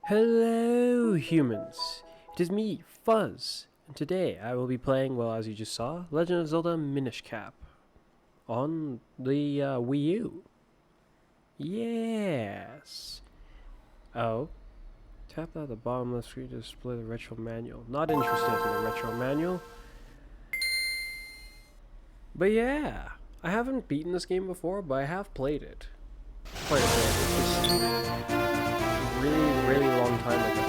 Hello, humans! It is me, Fuzz, and today I will be playing, well, as you just saw, Legend of Zelda Minish Cap on the Wii U. Yes! Oh. Tap at the bottom of the screen to display the retro manual. Not interested in the retro manual. But yeah, I haven't beaten this game before, but I have played it. Quite a bit. It's just really long time ago.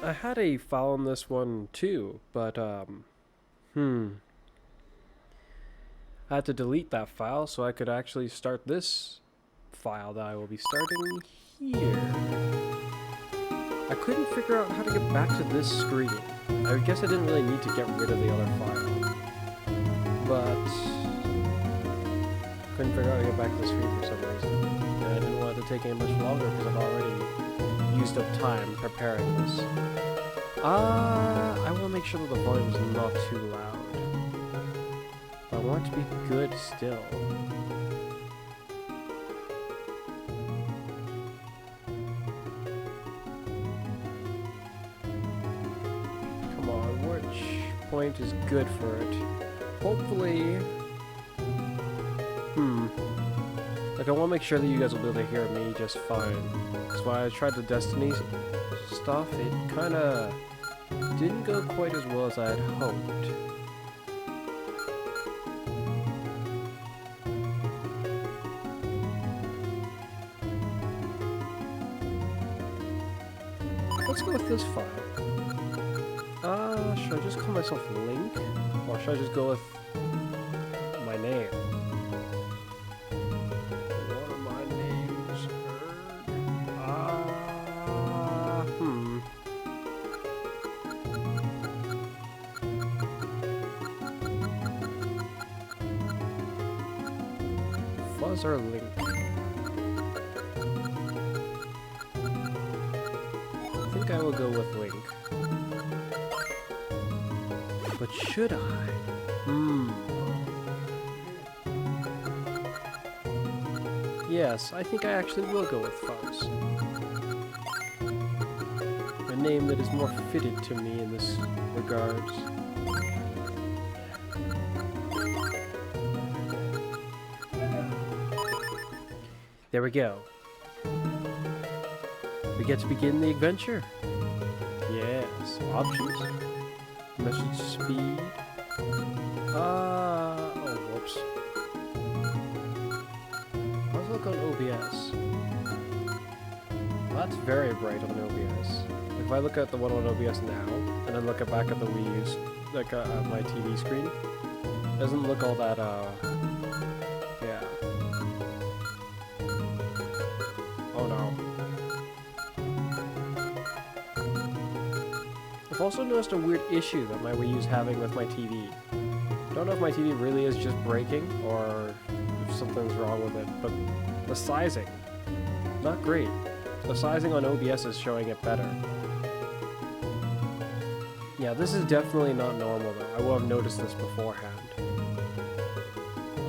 I had a file on this one too, but I had to delete that file so I could actually start this file that I will be starting here. I couldn't figure out how to get back to this screen. I guess I didn't really need to get rid of the other file, but couldn't figure out how to get back to the screen for some reason. And I didn't want it to take any much longer because I've already used up time preparing this. I want to make sure that the volume is not too loud. But I want it to be good still. Come on, which point is good for it? Hopefully... Like, I want to make sure that you guys will be able to hear me just fine. Because when I tried the Destiny stuff, it kinda didn't go quite as well as I had hoped. Let's go with this file. Should I just call myself Link? Or should I just go with my name? What are my names? Fuzz or Link? I think I will go with Link. But should I? Yes, I think I actually will go with Fuzz. A name that is more fitted to me in this regards. There we go. We get to begin the adventure. Yes, options. Message speed. Oh, whoops. Let's look on OBS. Well, that's very bright on OBS. If I look at the one on OBS now, and then look back at the Wii U's, like my TV screen, it doesn't look all that, yeah. Oh no. I've also noticed a weird issue that my Wii U's having with my TV. Don't know if my TV really is just breaking, or if something's wrong with it, but the sizing, not great. The sizing on OBS is showing it better. Yeah, this is definitely not normal though. I will have noticed this beforehand.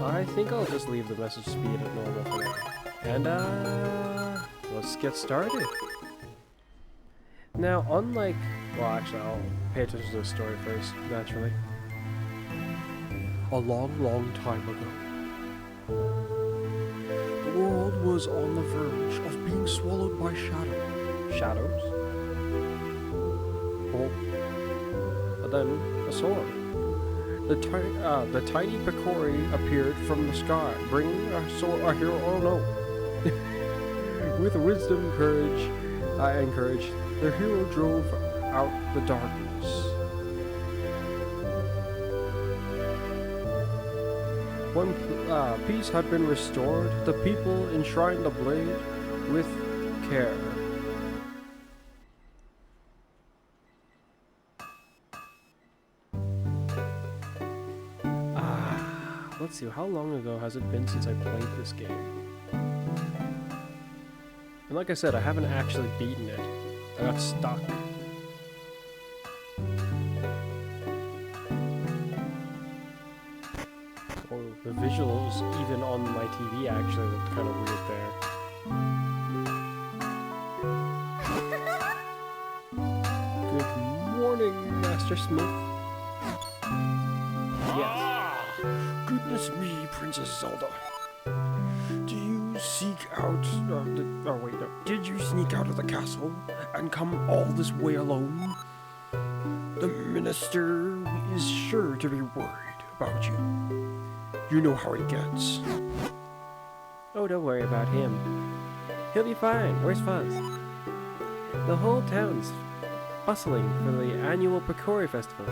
I think I'll just leave the message speed at normal for now. And, let's get started. Now, unlike... Well, actually, I'll pay attention to the story first, naturally. A long time ago, the world was on the verge of being swallowed by shadows. Oh. But then, a sword. The tiny Picori appeared from the sky, bringing our hero, oh no. With wisdom and courage, the hero drove out the darkness. When peace had been restored, the people enshrined the blade with care. Let's see, how long ago has it been since I played this game? And like I said, I haven't actually beaten it. I got stuck. Oh, the visuals, even on my TV, actually looked kind of weird there. morning, Master Smith. Ah! Goodness me, Princess Zelda. Do you seek out... Did you sneak out of the castle and come all this way alone? The minister is sure to be worried about you. You know how he gets. Oh, don't worry about him. He'll be fine. Where's Fuzz? The whole town's bustling for the annual Picori Festival.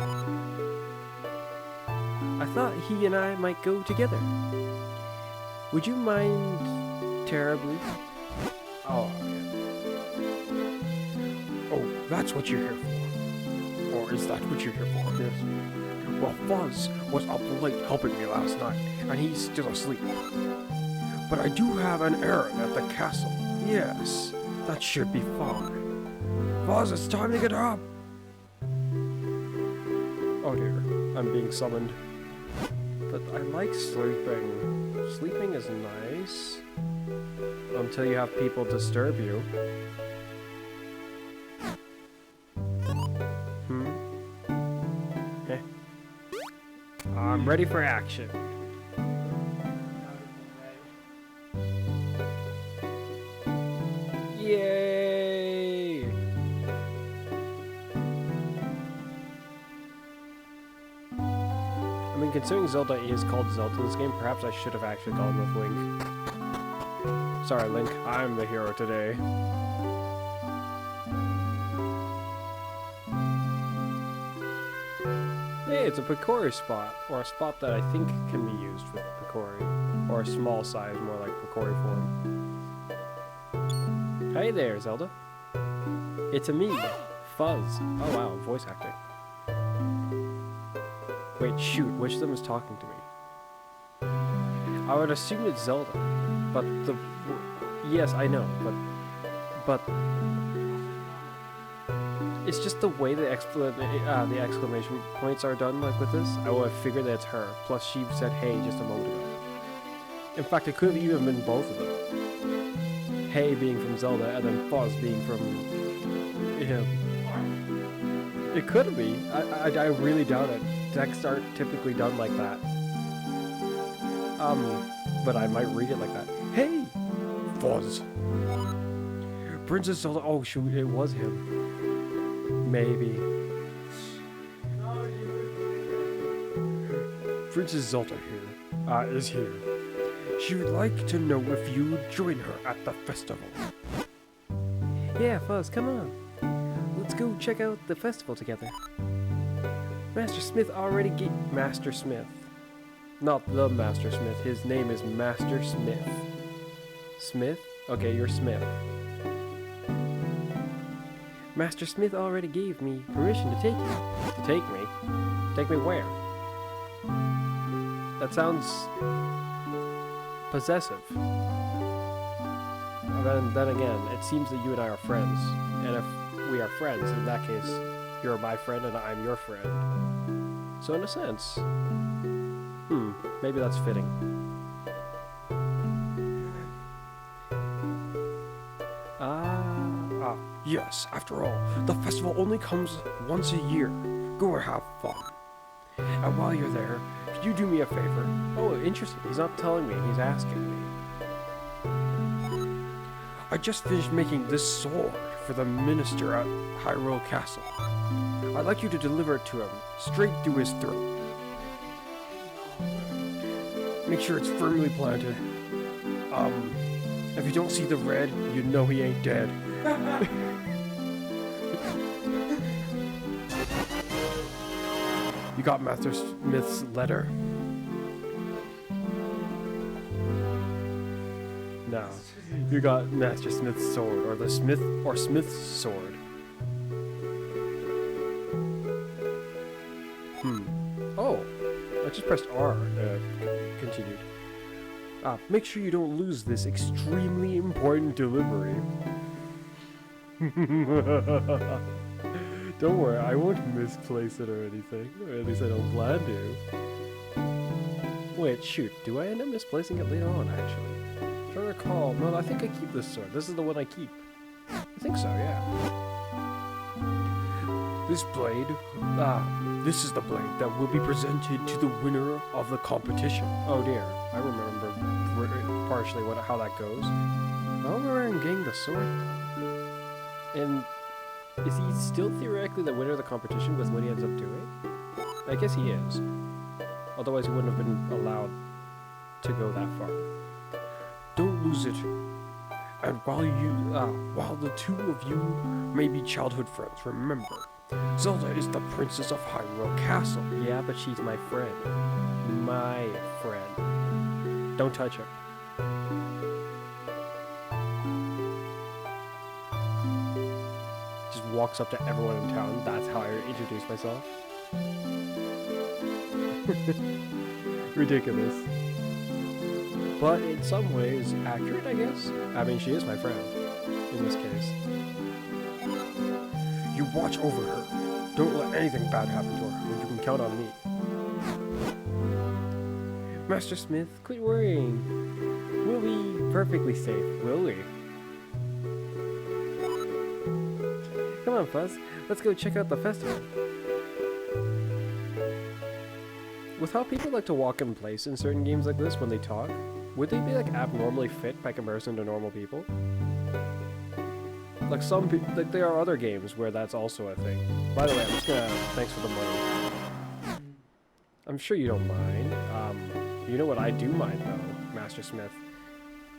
I thought he and I might go together. Would you mind terribly? Oh, that's what you're here for. Or is that what you're here for? Yes. Well, Fuzz was up late helping me last night, and he's still asleep. But I do have an errand at the castle. Yes, that should be fine. Fuzz, it's time to get up! Oh dear, I'm being summoned. But I like sleeping. Sleeping is nice. Until you have people disturb you. I'm ready for action. Yay! I mean, considering Zelda is called Zelda in this game, perhaps I should have actually gone with Link. Sorry, Link, I'm the hero today. Hey, it's a Picori spot, or a spot that I think can be used with Picori, or a small size, more like Picori form. Hey there, Zelda. It's a me, Fuzz. Oh wow, voice acting. Wait, shoot, which of them is talking to me? I would assume it's Zelda, but the... Yes, I know, but... It's just the way the exclamation points are done, like with this. I would have figured that it's her. Plus, she said "hey" just a moment ago. In fact, it could have even been both of them. "Hey" being from Zelda, and then "Fuzz" being from him. It could be. I really doubt it. Texts aren't typically done like that. But I might read it like that. "Hey, Fuzz." Princess Zelda. Oh shoot, it was him. maybe." Princess Zelda is here. She would like to know if you would join her at the festival. Yeah, Fuzz, come on. Let's go check out the festival together. Master Smith already gave... Master Smith. Not the Master Smith. His name is Master Smith. Smith? Okay, you're Smith. Master Smith already gave me permission to take you. To take me? Take me where? That sounds... possessive. Then again, it seems that you and I are friends. And if we are friends, in that case, you're my friend and I'm your friend. So in a sense... maybe that's fitting. Yes, after all, the festival only comes once a year. Go and have fun. And while you're there, could you do me a favor? Oh, interesting. He's not telling me, he's asking me. I just finished making this sword for the minister at Hyrule Castle. I'd like you to deliver it to him, straight through his throat. Make sure it's firmly planted. If you don't see the red, you know he ain't dead. You got Master Smith's letter? No. You got Master Smith's sword, or the Smith's sword. Oh, I just pressed R. Continued. Make sure you don't lose this extremely important delivery. Don't worry, I won't misplace it or anything. Or at least I don't plan to. Wait, shoot, do I end up misplacing it later on, actually? I'm trying to recall. No, I think I keep this sword. This is the one I keep. I think so, yeah. This blade, this is the blade that will be presented to the winner of the competition. Oh dear, I remember partially how that goes. Well, we're getting the sword. And is he still theoretically the winner of the competition with what he ends up doing? I guess he is. Otherwise he wouldn't have been allowed to go that far. Don't lose it. And while the two of you may be childhood friends, remember, Zelda is the princess of Hyrule Castle. Yeah, but she's my friend. My friend. Don't touch her. Just walks up to everyone in town. That's how I introduce myself. Ridiculous. But in some ways, accurate, I guess? I mean, she is my friend, in this case. You watch over her. Don't let anything bad happen to her, and you can count on me. Master Smith, quit worrying. We'll be perfectly safe, will we? Come on, Fuzz. Let's go check out the festival. With how people like to walk in place in certain games like this when they talk, would they be like abnormally fit by comparison to normal people? Like like there are other games where that's also a thing. By the way, I'm just gonna thanks for the money. I'm sure you don't mind. You know what I do mind though, Master Smith.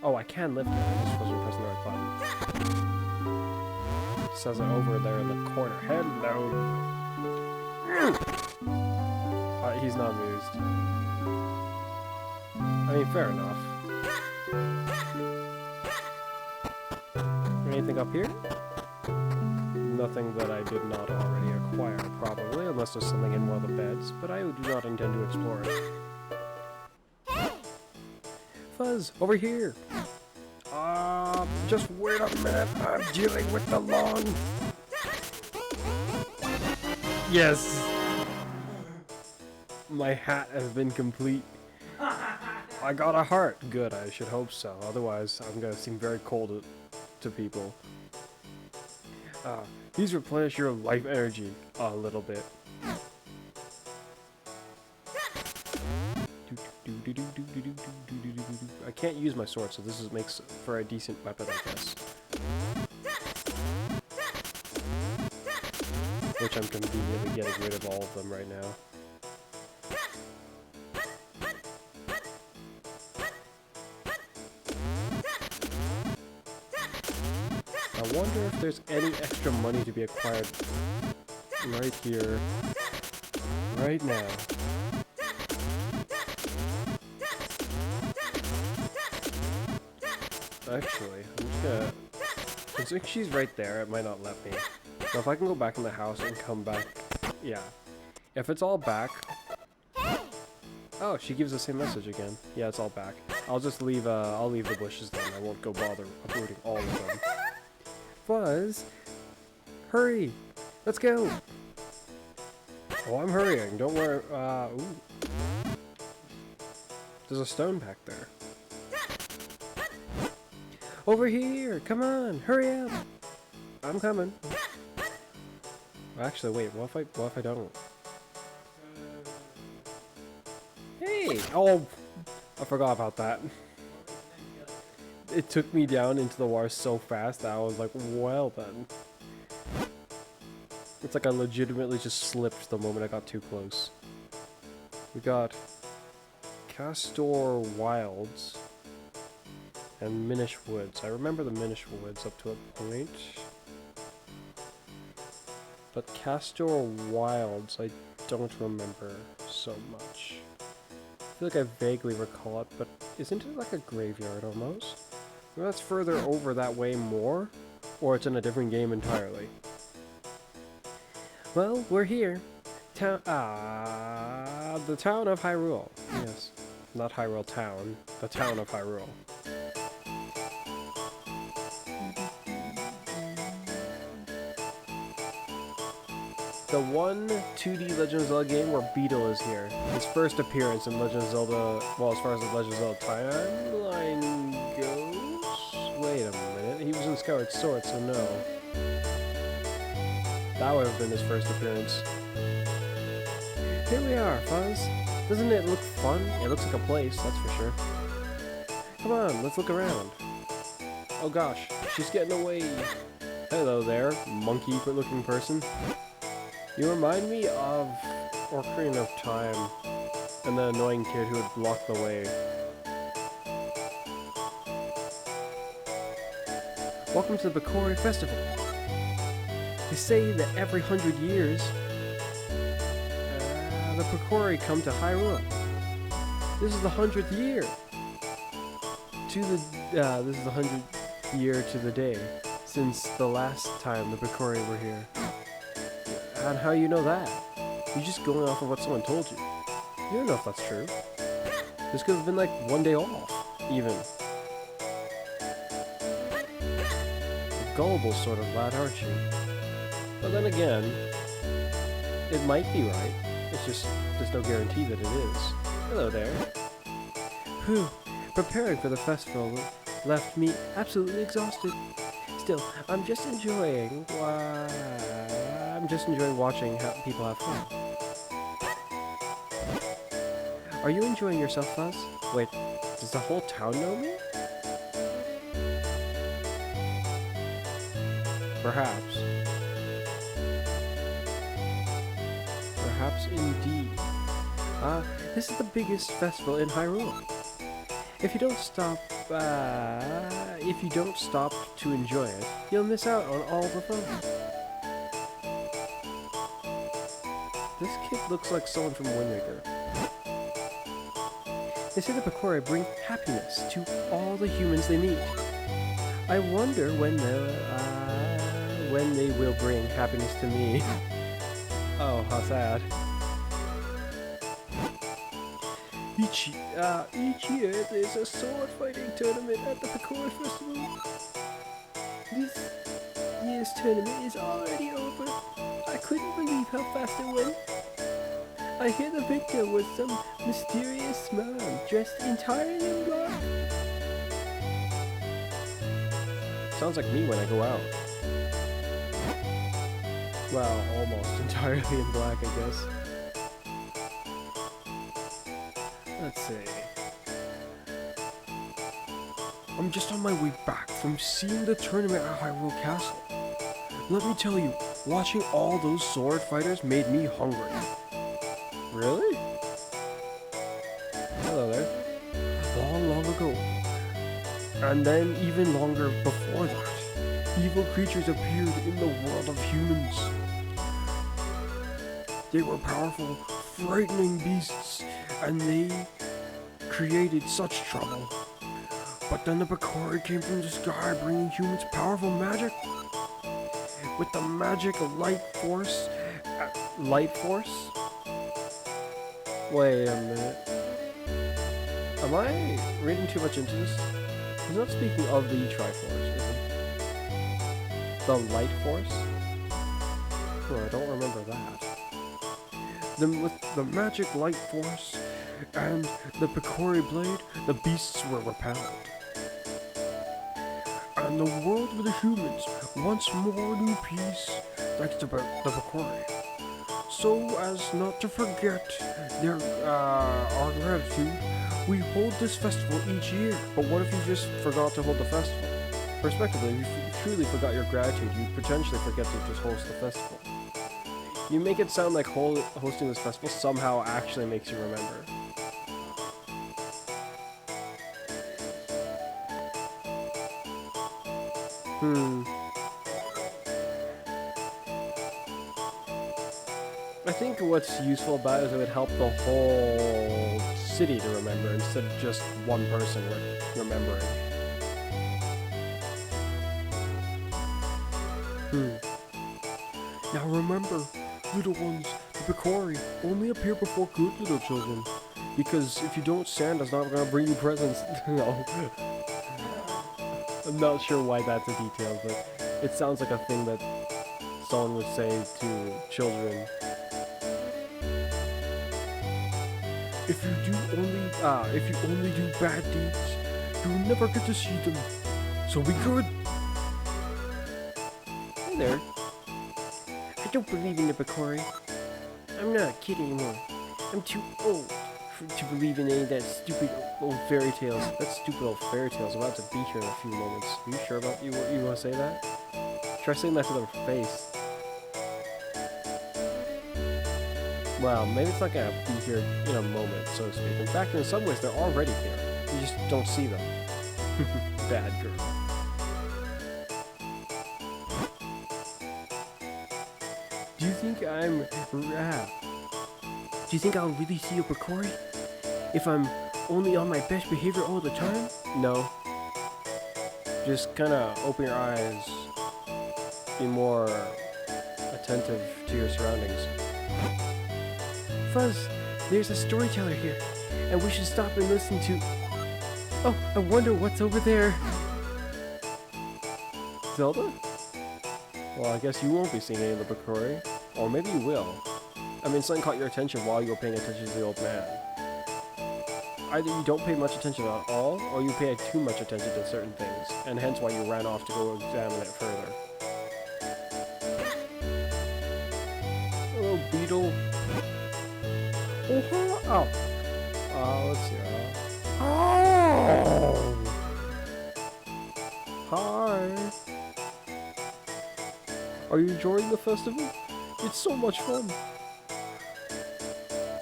Oh, I can lift it. I just wasn't pressing the right button. It says it over there in the corner. Hello. He's not amused. I mean, fair enough. Anything up here? Nothing that I did not already acquire, probably, unless there's something in one of the beds, but I do not intend to explore it. Fuzz, over here! Just wait a minute, I'm dealing with the lawn. Yes! My hat has been complete. I got a heart. Good, I should hope so. Otherwise, I'm gonna seem very cold to people. These replenish your life energy a little bit. I can't use my sword, so this makes for a decent weapon, I guess. Which I'm conveniently getting rid of all of them right now. I wonder if there's any extra money to be acquired right here, right now. Actually, I'm just gonna... Since she's right there, it might not let me. So if I can go back in the house and come back... Yeah. If it's all back... Oh, she gives the same message again. Yeah, it's all back. I'll just leave, I'll leave the bushes then. I won't go bother uprooting all of them. Fuzz! Hurry! Let's go! Oh, I'm hurrying. Don't worry. Ooh. There's a stone back there. Over here! Come on! Hurry up! I'm coming. Actually, wait. What if I don't? Hey! Oh! I forgot about that. It took me down into the water so fast that I was like, well then. It's like I legitimately just slipped the moment I got too close. We got Castor Wilds and Minish Woods. I remember the Minish Woods up to a point. But Castor Wilds I don't remember so much. I feel like I vaguely recall it, but isn't it like a graveyard almost? Well, that's further over that way more, or it's in a different game entirely. Well, we're here. The town of Hyrule. Yes, not Hyrule Town, the town of Hyrule. The one 2D Legend of Zelda game where Beetle is here. His first appearance in Legend of Zelda, well, as far as the Legend of Zelda timeline goes? Wait a minute, he was in Skyward Sword, so no. That would have been his first appearance. Here we are, Fuzz. Doesn't it look fun? It looks like a place, that's for sure. Come on, let's look around. Oh gosh, she's getting away. Hello there, monkey-looking person. You remind me of Ocarina of Time and the annoying kid who would block the way. Welcome to the Bakori Festival. They say that every 100 years, the Bakori come to Hyrule. This is the 100th year. This is the 100th year to the day since the last time the Bakori were here. And how you know that? You're just going off of what someone told you. You don't know if that's true. This could have been like one day off, even. Gullible sort of lad, aren't you? But then again, it might be right. It's just, there's no guarantee that it is. Hello there. Whew, preparing for the festival left me absolutely exhausted. Still, I'm just enjoying watching how people have fun. Are you enjoying yourself, Fuzz? Wait, does the whole town know me? Perhaps. Perhaps indeed. This is the biggest festival in Hyrule. If you don't stop to enjoy it, you'll miss out on all the fun. This kid looks like someone from Wind Waker. They say the Bakori bring happiness to all the humans they meet. I wonder when they will bring happiness to me. Oh, how sad. Each year there's a sword fighting tournament at the Bakori Festival. This year's tournament is already over. I couldn't believe how fast it went. I hear the victor was some mysterious man dressed entirely in black. Sounds like me when I go out. Well, almost entirely in black, I guess. Let's see. I'm just on my way back from seeing the tournament at Hyrule Castle. Let me tell you, watching all those sword fighters made me hungry. Really? Hello there. Long ago. And then even longer before that, evil creatures appeared in the world of humans. They were powerful, frightening beasts, and they created such trouble. But then the Bakori came from the sky, bringing humans powerful magic. With the magic of light force? Wait a minute. Am I reading too much into this? He's not speaking of the Triforce, is he? The light force? Oh, I don't remember that. Then with the magic light force and the Bakori blade, the beasts were repelled. And the world with the humans once more knew peace, thanks to the Bakori. So as not to forget our gratitude, we hold this festival each year. But what if you just forgot to hold the festival? Respectively, if you truly forgot your gratitude, you'd potentially forget to just host the festival. You make it sound like hosting this festival somehow actually makes you remember. I think what's useful about it is it would help the whole city to remember instead of just one person remembering. Now remember, little ones, the Bakori only appear before good little children. Because if you don't, Santa's not gonna bring you presents. No. I'm not sure why that's a detail, but it sounds like a thing that someone would say to children. If you only do bad deeds, you'll never get to see them. So be good. Hey there. I don't believe in the Bakori. I'm not a kid anymore. I'm too old to believe in any of that stupid old fairy tales. That stupid old fairy tales about to be here in a few moments. Are you sure about you want to say that? Try saying that to their face. Well, maybe it's not gonna be here in a moment, so to speak. In fact, in some ways, they're already here. You just don't see them. Bad girl. Do you think I'll really see a Bakori if I'm only on my best behavior all the time? No. Just kind of open your eyes. Be more attentive to your surroundings. Fuzz, there's a storyteller here, and we should stop and listen to... Oh, I wonder what's over there. Zelda? Well, I guess you won't be seeing any of the Bakori. Or maybe you will. I mean, something caught your attention while you were paying attention to the old man. Either you don't pay much attention at all, or you pay too much attention to certain things, and hence why you ran off to go examine it further. Hello, beetle. Oh, huh? Oh. Let's see. Oh! Hi! Are you enjoying the festival? It's so much fun!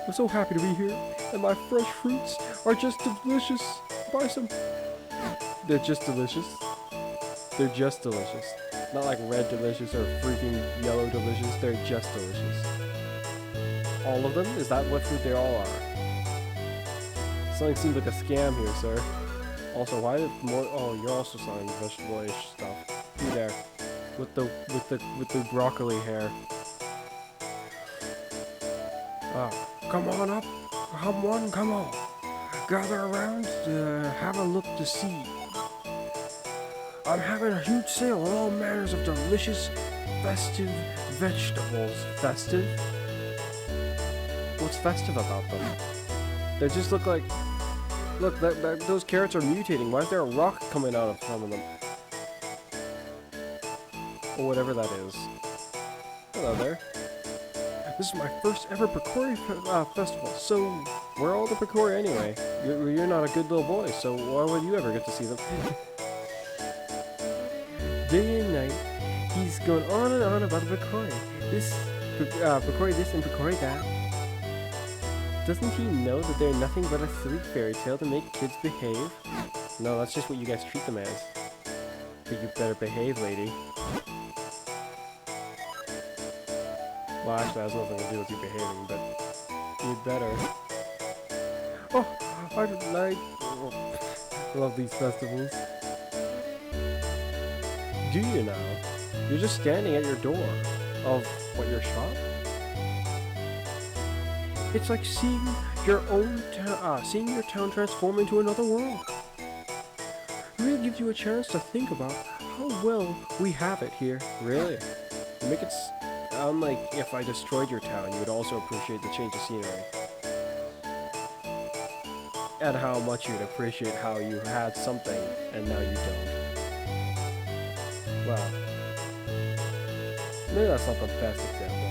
I'm so happy to be here, and my fresh fruits are just delicious. Buy some. They're just delicious. They're just delicious. Not like red delicious or freaking yellow delicious, they're just delicious. All of them? Is that what fruit they all are? Something seems like a scam here, sir. Also, why did more... Oh, you're also selling vegetable-ish stuff. You there. With the broccoli hair. Oh, come on up. Come on. Gather around to have a look to see. I'm having a huge sale on all manners of delicious, festive vegetables. Festive? What's festive about them? They just look like... Look, those carrots are mutating. Why is there a rock coming out of some of them? Or whatever that is. Hello there. This is my first ever Bakori festival, so where are all the Bakori anyway? You're not a good little boy, so why would you ever get to see them? Day and night, he's going on and on about the Bakori. Bakori this and Bakori that. Doesn't he know that they're nothing but a silly fairy tale to make kids behave? No, that's just what you guys treat them as. But you better behave, lady. Well, actually, that has nothing to do with you behaving, but you better. Oh, I love these festivals. Do you now? You're just standing at your door of, what, your shop? It's like seeing your town transform into another world. It really gives you a chance to think about how well we have it here. Really? You make it sound like if I destroyed your town, you would also appreciate the change of scenery. And how much you'd appreciate how you had something and now you don't. Well, maybe that's not the best example.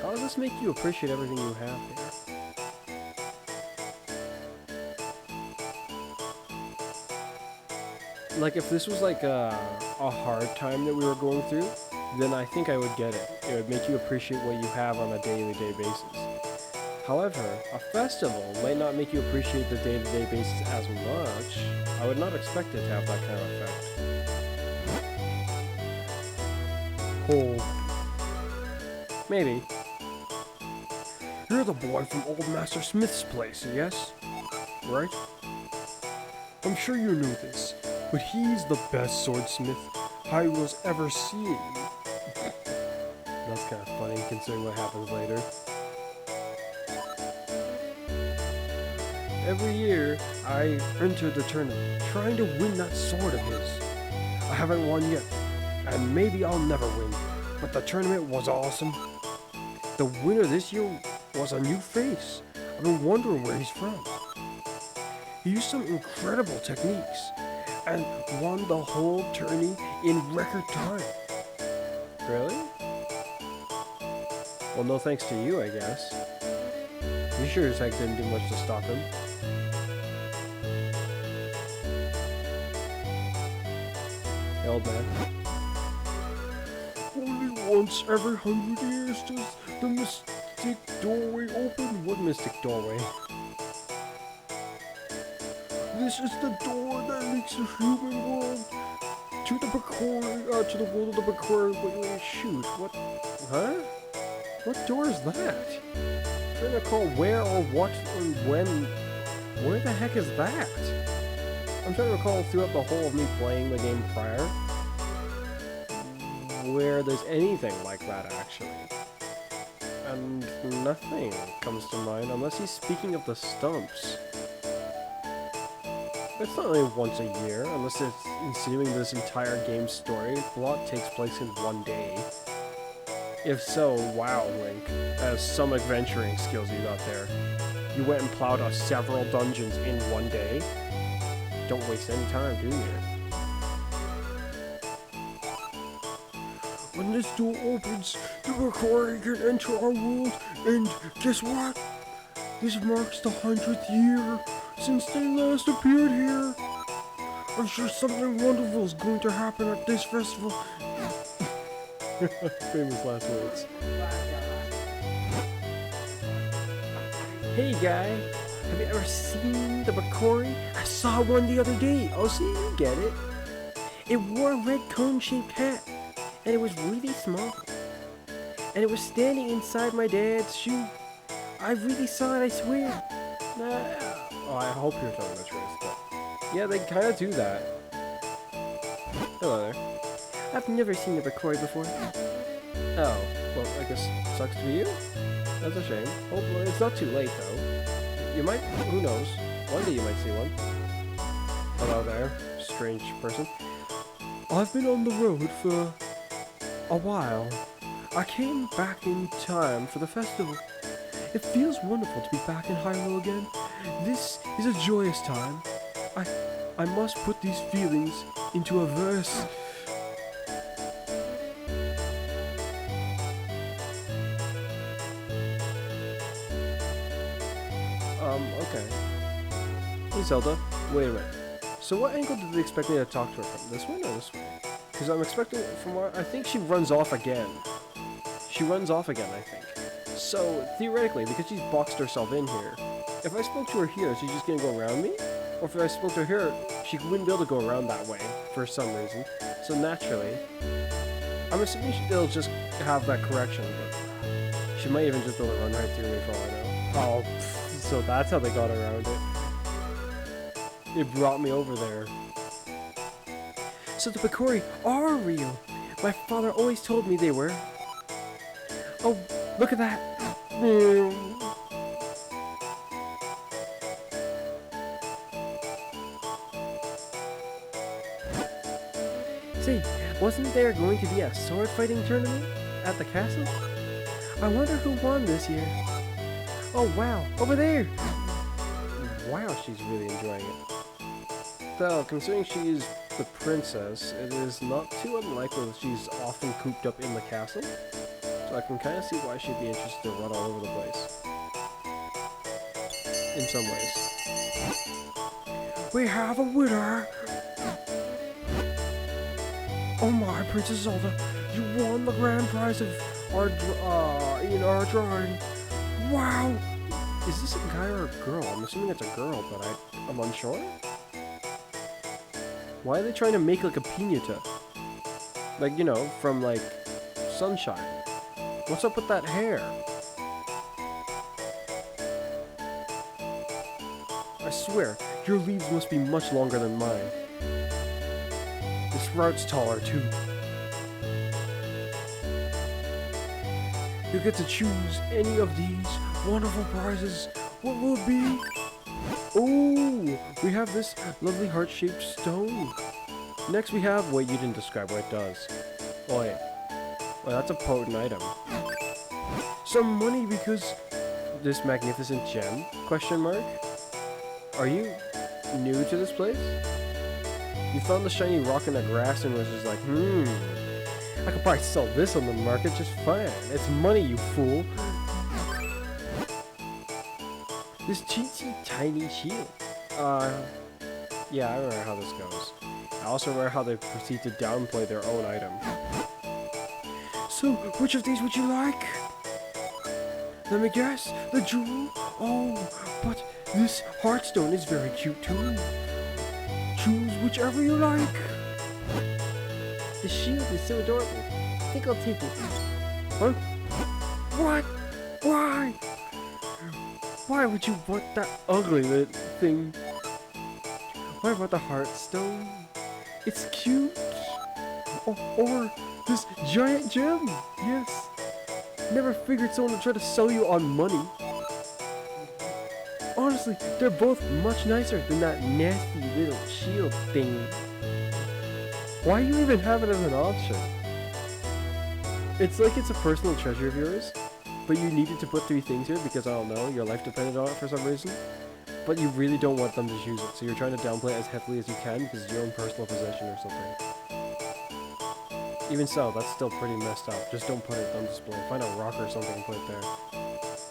How does this make you appreciate everything you have here? Like, if this was like a hard time that we were going through, then I think I would get it. It would make you appreciate what you have on a day-to-day basis. However, a festival might not make you appreciate the day-to-day basis as much. I would not expect it to have that kind of effect. Oh. Maybe. You're the boy from Old Master Smith's place, yes? Right? I'm sure you know this, but he's the best swordsmith Hyrule's ever seen. That's kind of funny, considering what happens later. Every year, I enter the tournament, trying to win that sword of his. I haven't won yet, and maybe I'll never win, but the tournament was awesome. The winner this year was a new face. I've been wondering where he's from. He used some incredible techniques, and won the whole tourney in record time. Really? Well, no thanks to you, I guess. You sure as heck didn't do much to stop him. Hey, old man. Only once every 100 years does the mystic doorway open. What mystic doorway? This is the door that leads the human world to the Bakori, to the world of the Bakori. Wait, shoot, what? Huh? What door is that? I'm trying to recall where or what and when. Where the heck is that? I'm trying to recall throughout the whole of me playing the game prior where there's anything like that, actually. And nothing comes to mind unless he's speaking of the stumps. It's not only once a year, unless it's insinuating this entire game's story plot takes place in one day. If so, wow, Link, that's some adventuring skills you got there. You went and plowed several dungeons in one day. Don't waste any time, do you? When this door opens, the Bakori can enter our world, and guess what? This marks the 100th year since they last appeared here. I'm sure something wonderful is going to happen at this festival. Famous last words. Hey guy, have you ever seen the Bakori? I saw one the other day. Oh, see, you get it. It wore a red cone-shaped hat, and it was really small. And it was standing inside my dad's shoe. I really saw it, I swear. Oh, I hope you're telling the truth, but yeah, they kind of do that. Hello there. I've never seen a Bakori before. Oh, well, I guess sucks to be you. That's a shame. Oh, well, it's not too late, though. You might, who knows, one day you might see one. Hello there, strange person. I've been on the road for a while. I came back in time for the festival. It feels wonderful to be back in Hyrule again. This is a joyous time. I must put these feelings into a verse. Okay. Hey, Zelda, wait a minute. So what angle did they expect me to talk to her from? This one or this one? Because I'm expecting, from what I think she runs off again. She runs off again, I think. So, theoretically, because she's boxed herself in here, if I spoke to her here, she's just gonna go around me? Or if I spoke to her, she wouldn't be able to go around that way, for some reason. So naturally, I'm assuming they'll just have that correction, but she might even just be able to run right through me for all I know. Oh, so that's how they got around it. It brought me over there. So the Bakori are real. My father always told me they were. Oh, look at that. Say, wasn't there going to be a sword fighting tournament at the castle? I wonder who won this year. Oh wow, over there! Wow, she's really enjoying it. Though, considering she's the princess, it is not too unlikely that she's often cooped up in the castle. So I can kind of see why she'd be interested to run all over the place. In some ways. We have a winner! Oh my, Princess Zelda, you won the grand prize of in our drawing. Wow! Is this a guy or a girl? I'm assuming it's a girl, but I'm unsure. Why are they trying to make like a pinata? Like, you know, from like Sunshine. What's up with that hair? I swear, your leaves must be much longer than mine. This route's taller too. You get to choose any of these wonderful prizes. What will it be? Oh, we have this lovely heart-shaped stone. Next we have, wait, you didn't describe what it does. Oh wait, well that's a potent item. Some money because This magnificent gem? Question mark? Are you new to this place? You found the shiny rock in the grass and was just like, I could probably sell this on the market just fine. It's money, you fool. This teensy tiny shield. Yeah, I remember how this goes. I also remember how they proceed to downplay their own item. So, which of these would you like? Let me guess, the jewel? Oh, but this heartstone is very cute too. Choose whichever you like. The shield is so adorable. I think I'll take it. Huh? What? Why? Why would you want that ugly thing? Why about the heartstone? It's cute. Or this giant gem. Yes. Never figured someone would try to sell you on money. Honestly, they're both much nicer than that nasty little shield thing. Why you even have it as an option? It's like it's a personal treasure of yours, but you needed to put 3 things here because, I don't know, your life depended on it for some reason. But you really don't want them to use it, so you're trying to downplay it as heavily as you can because it's your own personal possession or something. Even so, that's still pretty messed up. Just don't put it on display. Find a rock or something and put it there.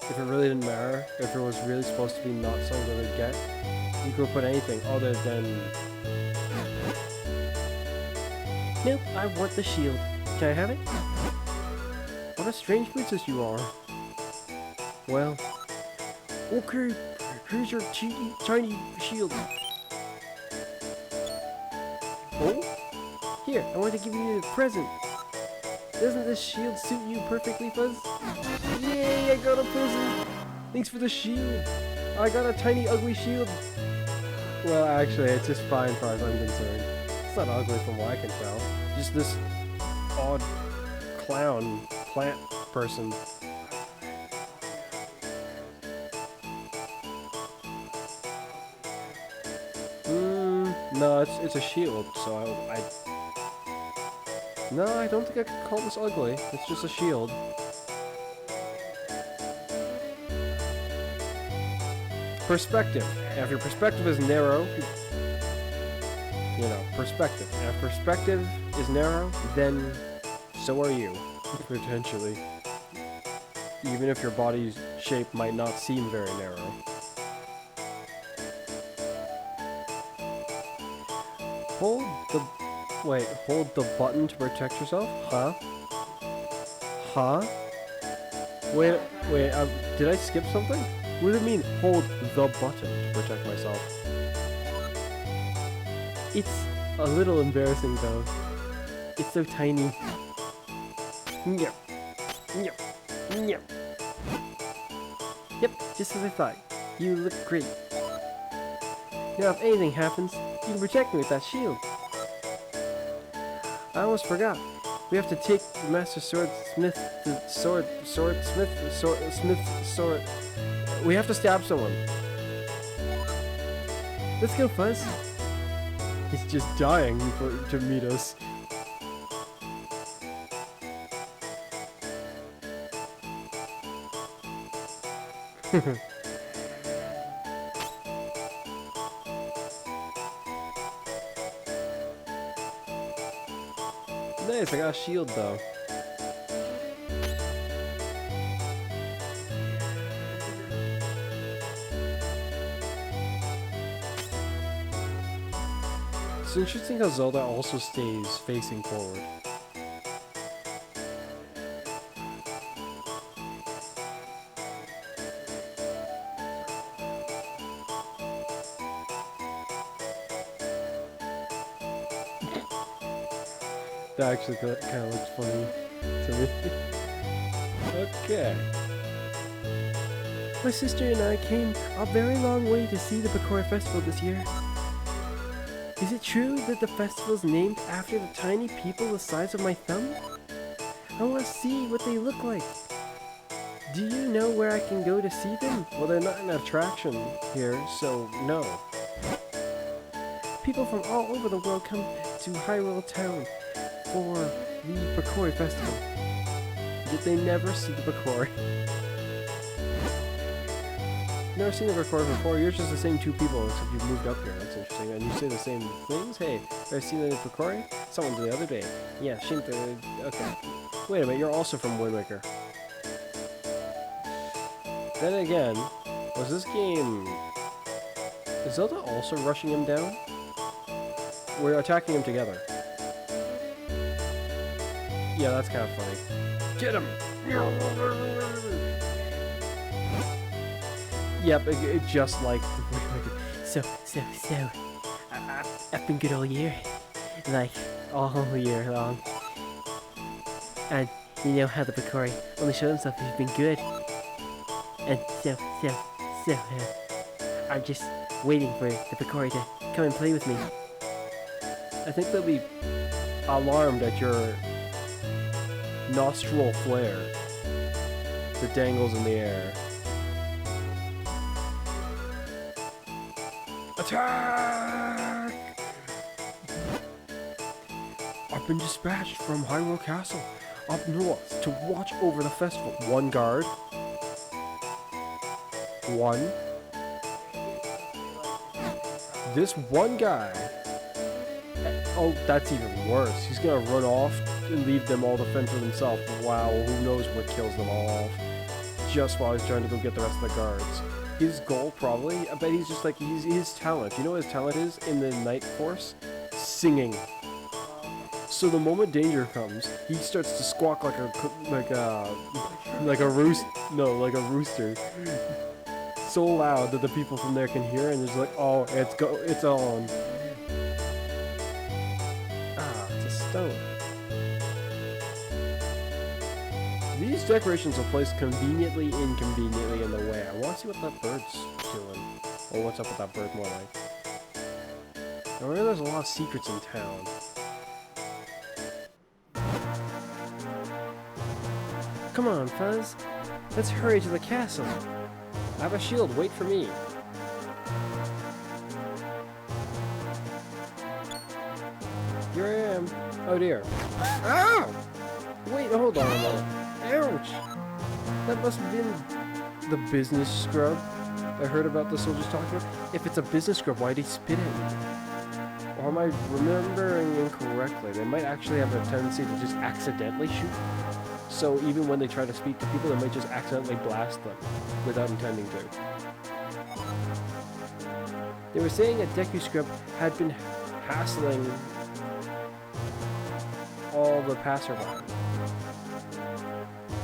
If it really didn't matter, if it was really supposed to be not something to get, you could put anything other than... Nope, I want the shield. Can I have it? What a strange princess you are. Well, Okay, here's your tiny shield. Oh? Here, I want to give you a present. Doesn't this shield suit you perfectly, Fuzz? yay, I got a present! Thanks for the shield. I got a tiny ugly shield. Well, actually, it's just fine as far as I'm concerned. It's not ugly from what I can tell. Just this odd clown plant person. No, it's a shield, so No, I don't think I could call this ugly. It's just a shield. Perspective. Now, if your perspective is narrow, perspective. And if perspective is narrow, then so are you, potentially. Even if your body's shape might not seem very narrow. Hold the button to protect yourself? Huh? Wait, did I skip something? What does it mean, hold the button to protect myself? It's a little embarrassing though. It's so tiny. Yep. Yep. Yep, just as I thought. You look great. Now if anything happens, you can protect me with that shield. I almost forgot. We have to take the Master Swordsmith, sword. We have to stab someone. Let's go, Fuzz. He's just dying to meet us. Nice, I got a shield though. It's interesting how Zelda also stays facing forward. That actually kind of looks funny to me. Okay. My sister and I came a very long way to see the Bakura Festival this year. Is it true that the festival is named after the tiny people the size of my thumb? I want to see what they look like. Do you know where I can go to see them? Well, they're not an attraction here, so no. People from all over the world come to Hyrule Town for the Bakura Festival. Yet they never see the Bakura. Never seen the Bakura before. You're just the same 2 people, except you've moved up here. That's interesting. And you say the same things. Hey, I've seen the Picori? Someone the other day. Yeah, Shinto. Okay. Wait a minute, you're also from Wind Waker. Then again, was this game... Is Zelda also rushing him down? We're attacking him together. Yeah, that's kind of funny. Get him! Yep, it just like... So, I've been good all year. Like, all year long. And you know how the Picori only showed himself if he's been good. And so, I'm just waiting for the Picori to come and play with me. I think they'll be alarmed at your nostril flare that dangles in the air. Attack! I've been dispatched from Hyrule Castle up north to watch over the festival. One guard. One. This one guy. Oh, that's even worse. He's gonna run off and leave them all to fend for themselves. Wow, who knows what kills them all off. Just while he's trying to go get the rest of the guards. His goal probably, I bet he's just like, his talent. You know what his talent is in the Night Force? Singing. So the moment danger comes, he starts to squawk like a rooster. So loud that the people from there can hear, and it's like, oh, it's on. It's a stone. These decorations are placed conveniently, inconveniently in the way. I want to see what that bird's doing. Or what's up with that bird, more like. I realize there's a lot of secrets in town. Come on, Fuzz. Let's hurry to the castle. I have a shield, wait for me. Here I am. Oh dear. Ow! Wait, hold on a moment. Ouch! That must have been the business scrub I heard about the soldiers talking about. If it's a business scrub, why'd he spit at me? Or am I remembering incorrectly? They might actually have a tendency to just accidentally shoot. So even when they try to speak to people, they might just accidentally blast them without intending to. They were saying a Deku Scrub had been hassling all the passerby.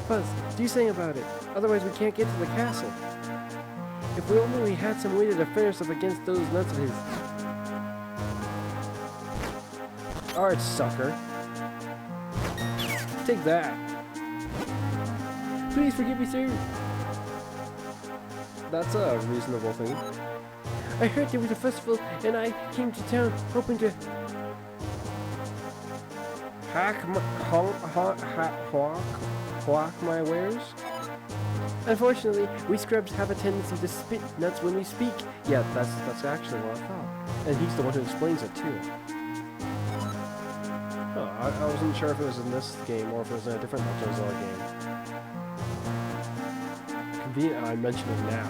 Fuzz, do something about it. Otherwise we can't get to the castle. If we only had some way to defend ourselves against those nuts of his. Alright, sucker. Take that. Please forgive me, sir. That's a reasonable thing. I heard there was a festival, and I came to town hoping to hawk my wares. Unfortunately, we scrubs have a tendency to spit nuts when we speak. Yeah, that's actually what I thought. And he's the one who explains it too. Oh, I wasn't sure if it was in this game or if it was in a different Legend of Zelda game. I mention it now.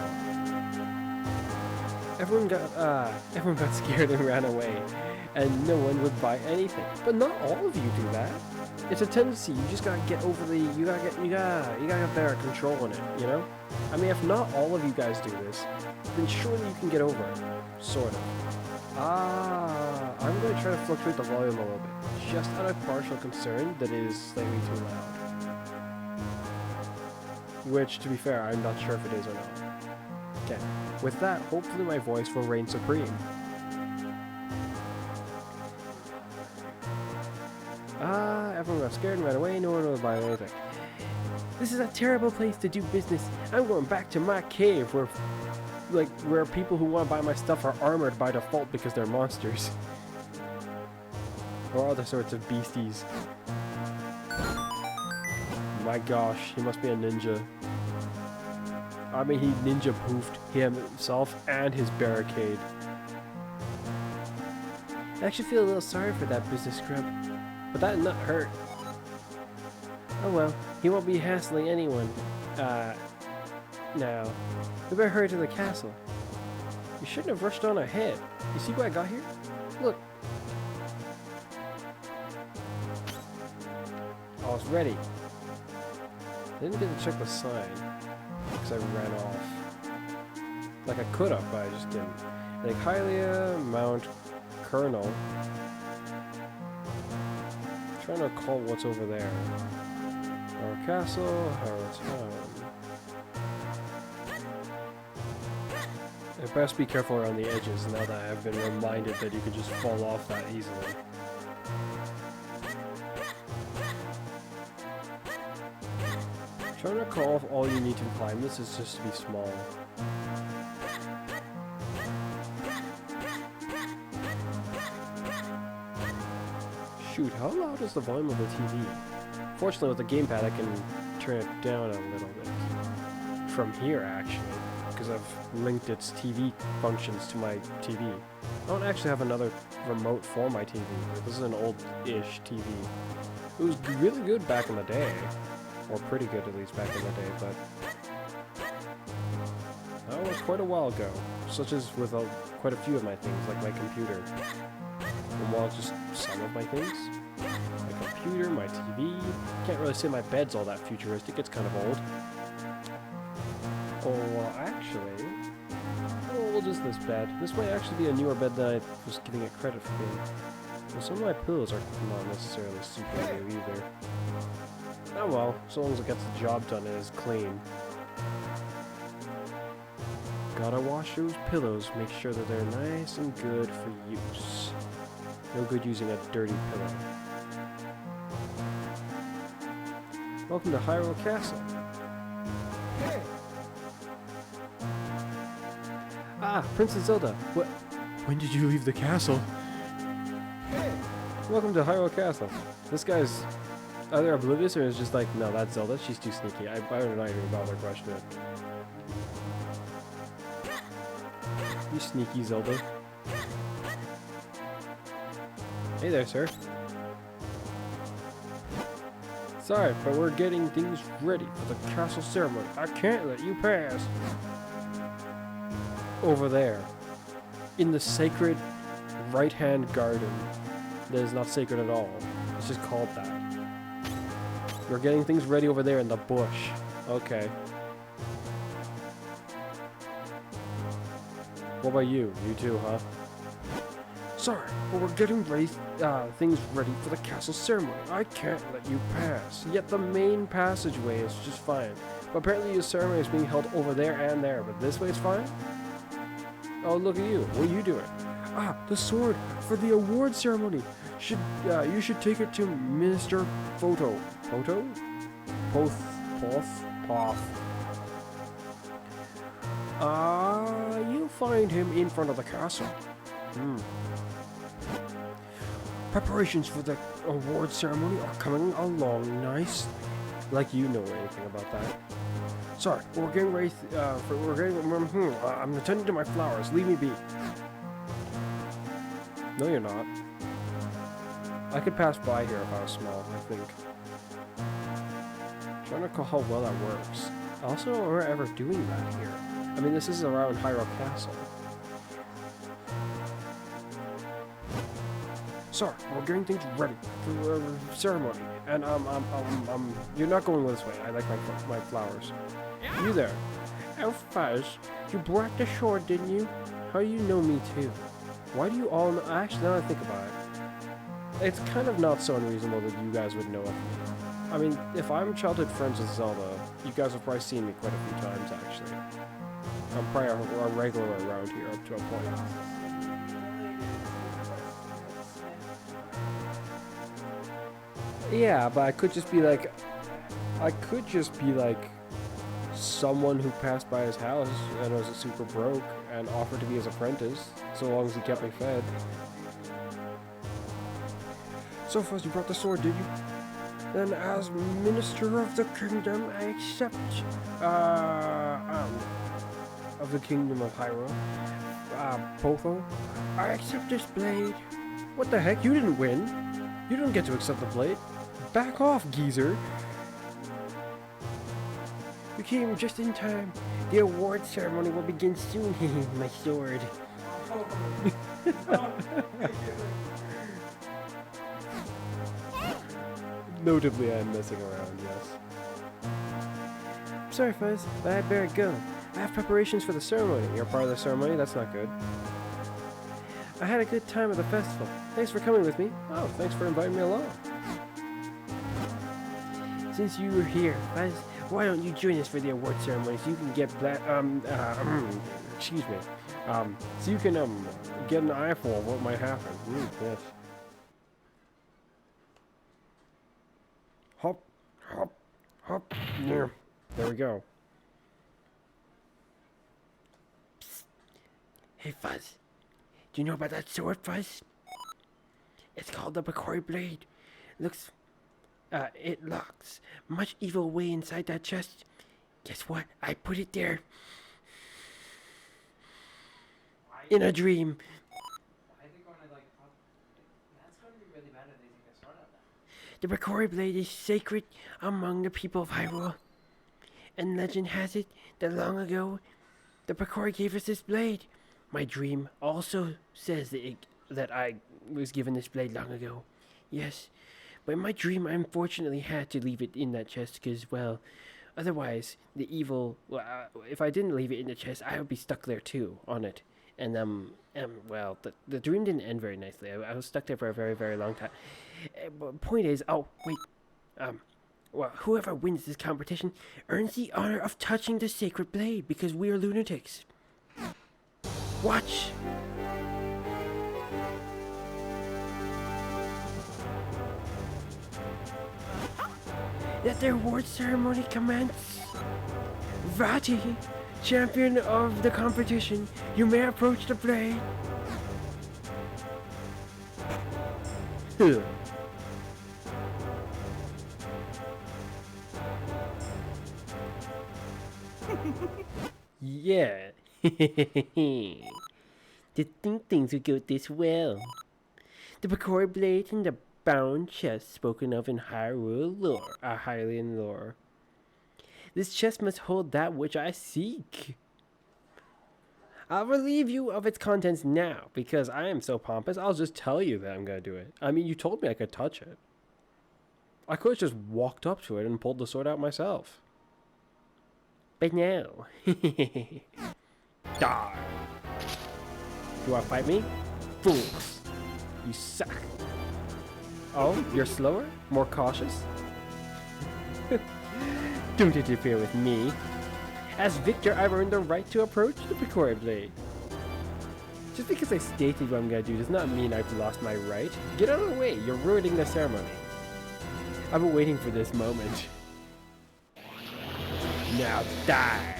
Everyone got scared and ran away, and no one would buy anything. But not all of you do that. It's a tendency. You just gotta get over the. You gotta get better at controlling it. You know. I mean, if not all of you guys do this, then surely you can get over it. Sort of. I'm gonna try to fluctuate the volume a little bit, just out of partial concern that it is slightly too loud. Which, to be fair, I'm not sure if it is or not. Okay, with that, hopefully my voice will reign supreme. Everyone got scared and ran away, no one would buy anything. This is a terrible place to do business. I'm going back to my cave where people who want to buy my stuff are armored by default because they're monsters. Or other sorts of beasties. My gosh, he must be a ninja. I mean, he ninja-poofed himself and his barricade. I actually feel a little sorry for that business scrub. But that nut hurt. Oh well, he won't be hassling anyone. Now. We better hurry to the castle. You shouldn't have rushed on ahead. You see what I got here? Look. Oh, it's ready. Didn't get to check the sign because I ran off. Like I could have, but I just didn't. Like Hylia, Mount Colonel. Trying to recall what's over there. Our castle, our town. I best be careful around the edges now that I've been reminded that you can just fall off that easily. Trying to recall if all you need to climb this is just to be small. Shoot, how loud is the volume of the TV? Fortunately with the gamepad I can turn it down a little bit. From here actually, because I've linked its TV functions to my TV. I don't actually have another remote for my TV. This is an old-ish TV. It was really good back in the day. Or pretty good at least back in the day, but that was quite a while ago. Such as with quite a few of my things, like my computer. And well, just some of my things. My computer, my TV. Can't really say my bed's all that futuristic, it's kind of old. Oh, well, actually... Oh, we'll just this bed. This might actually be a newer bed than I was giving it credit for being. Well, some of my pillows are not necessarily super new either. Oh well, so long as it gets the job done and is clean. Gotta wash those pillows, make sure that they're nice and good for use. No good using a dirty pillow. Welcome to Hyrule Castle. Hey. Ah, Princess Zelda. What? When did you leave the castle? Hey. Welcome to Hyrule Castle. This guy's either oblivious or is just like, no, that's Zelda. She's too sneaky. I don't even bother questioning it. You sneaky Zelda. Hey there, sir. Sorry, but we're getting things ready for the castle ceremony. I can't let you pass. Over there. In the sacred right-hand garden. That is not sacred at all. It's just called that. You're getting things ready over there in the bush. Okay. What about you? You too, huh? Sorry, but we're getting ready, things ready for the castle ceremony. I can't let you pass. Yet the main passageway is just fine. But apparently your ceremony is being held over there and there, but this way is fine? Oh, look at you. What are you doing? Ah, the sword for the award ceremony. You should take it to Minister Photo. Photo? Poth. You'll find him in front of the castle. Preparations for the award ceremony are coming along nicely. Like you know anything about that. Sorry, we're getting ready. I'm attending to my flowers. Leave me be. No, you're not. I could pass by here if I was small, I think. Trying to recall how well that works. Also, we're ever doing that here. I mean, this is around Hyrule Castle. Sorry, we're getting things ready for the ceremony, and you're not going this way. I like my flowers. You there? Oh, Fuzz, you brought the sword, didn't you? How do you know me too? Why do you all know? Actually, now that I think about it, it's kind of not so unreasonable that you guys would know of me. I mean, if I'm childhood friends with Zelda, you guys have probably seen me quite a few times, actually. I'm probably a regular around here up to a point. Yeah, but I could just be like someone who passed by his house and was super broke and offered to be his apprentice, so long as he kept me fed. So Fuzz, you brought the sword, did you? Then as Minister of the Kingdom, I accept, of the Kingdom of Hyrule, Potho, I accept this blade. What the heck? You didn't win. You don't get to accept the blade. Back off, geezer. You came just in time. The award ceremony will begin soon. My sword. Notably, I'm messing around, yes. Sorry, Fuzz, but I'd better go. I have preparations for the ceremony. You're part of the ceremony? That's not good. I had a good time at the festival. Thanks for coming with me. Oh, thanks for inviting me along. Since you were here, Fuzz, why don't you join us for the award ceremony so you can get excuse me. So you can, get an eyeful of what might happen. Yes. Hop, hop, hop. Yeah. There we go. Hey, Fuzz. Do you know about that sword, Fuzz? It's called the Picori Blade. It locks much evil away inside that chest. Guess what? I put it there. In a dream. I think when I that's going to be really bad if they take a sword out of that. The Picori Blade is sacred among the people of Hyrule. And legend has it that long ago, the Picori gave us this blade. My dream also says that I was given this blade long ago. Yes, but in my dream I unfortunately had to leave it in that chest because, well, otherwise the evil, if I didn't leave it in the chest, I would be stuck there too, on it. And, well, the dream didn't end very nicely. I was stuck there for a very, very long time. But point is, oh, wait, well, whoever wins this competition earns the honor of touching the sacred blade because we are lunatics. Watch! Let the award ceremony commence. Vati, champion of the competition, you may approach the blade. Yeah. Did think things would go this well. The Picori Blade and the bound chest spoken of in Hyrule lore, Hylian lore. This chest must hold that which I seek. I'll relieve you of its contents now, because I am so pompous, I'll just tell you that I'm gonna do it. I mean, you told me I could touch it. I could have just walked up to it and pulled the sword out myself. But no. Die! You wanna fight me? Fools! You suck! Oh, you're slower? More cautious? Don't interfere with me. As victor, I've earned the right to approach the Picori Blade. Just because I stated what I'm gonna do does not mean I've lost my right. Get out of the way, you're ruining the ceremony. I've been waiting for this moment. Now die!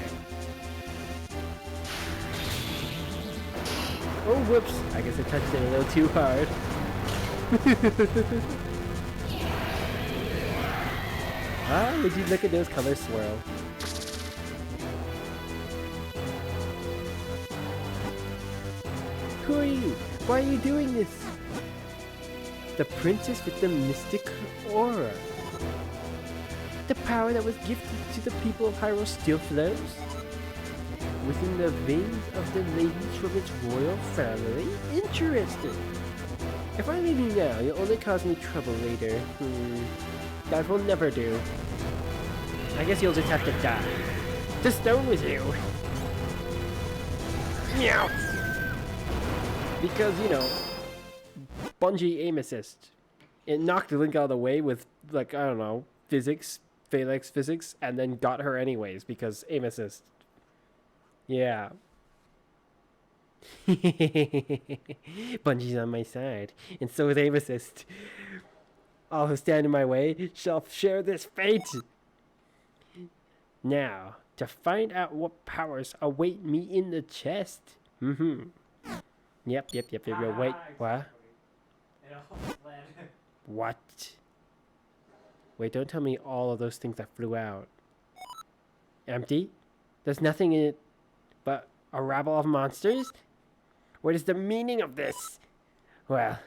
Oh, whoops. I guess I touched it a little too hard. Ah, would you look at those colors swirl? Who are you? Why are you doing this? The princess with the mystic aura. The power that was gifted to the people of Hyrule still flows within the veins of the ladies from its royal family. Interesting. If I leave you now, you'll only cause me trouble later. That will never do. I guess you'll just have to die. To stone with you. Meow. Because, you know, Bungie aim assist. It knocked Link out of the way with, like, I don't know, physics, Phalanx physics, and then got her anyways because aim assist. Yeah. Bungie's on my side, and so is aim assist. All who stand in my way shall share this fate. Now, to find out what powers await me in the chest. Yep. Wait, what? What? Wait, don't tell me all of those things that flew out. Empty? There's nothing in it but a rabble of monsters? What is the meaning of this? Well,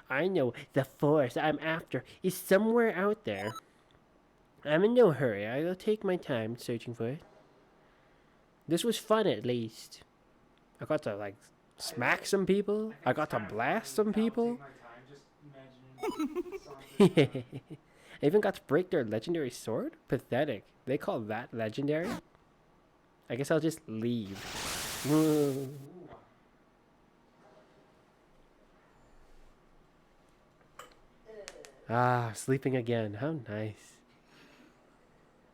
I know the force I'm after is somewhere out there. I'm in no hurry. I will take my time searching for it. This was fun, at least. I got to, like, smack some people. I got to blast some people. I even got to break their legendary sword? Pathetic. They call that legendary? I guess I'll just leave. Ah, sleeping again. How nice.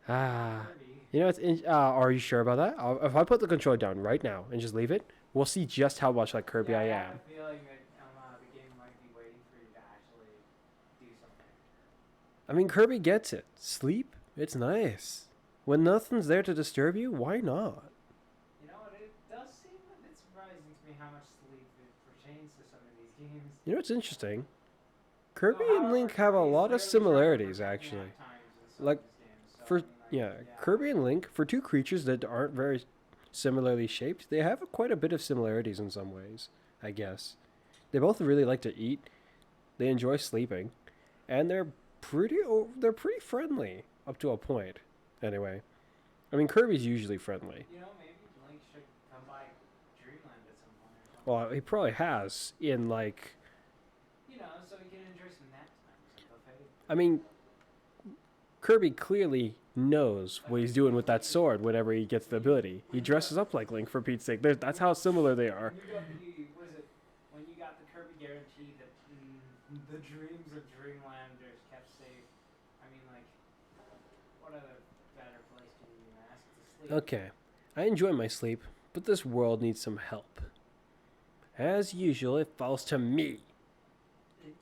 Ah. You know, are you sure about that? If I put the controller down right now and just leave it, we'll see just how much like Kirby I I am. have a feeling that the game might be waiting for you to actually do something. I mean, Kirby gets it. Sleep? It's nice. When nothing's there to disturb you, why not? You know what? It does seem a bit surprising to me how much sleep it pertains to some of these games. You know what's interesting? Kirby So, and however, Link have a Kirby is lot of literally trying to similarities, protect me actually. at times in some Like, of these games, so, For I mean, like, yeah, Kirby and Link, for two creatures that aren't very similarly shaped, they have quite a bit of similarities in some ways, I guess. They both really like to eat. They enjoy sleeping, and they're pretty friendly up to a point. Anyway, I mean Kirby's usually friendly. You know, maybe Link should come by Dreamland at some point or something. Well, he probably has in like. You know, so he can enjoy some nap times and buffet. I mean, Kirby clearly knows what he's doing with that sword whenever he gets the ability. He dresses up like Link, for Pete's sake. That's how similar they are. When you got when you got the Kirby guarantee that the dreams of Dreamlanders kept safe? I mean, like, what other better place can you ask to sleep? Okay, I enjoy my sleep, but this world needs some help. As usual, it falls to me.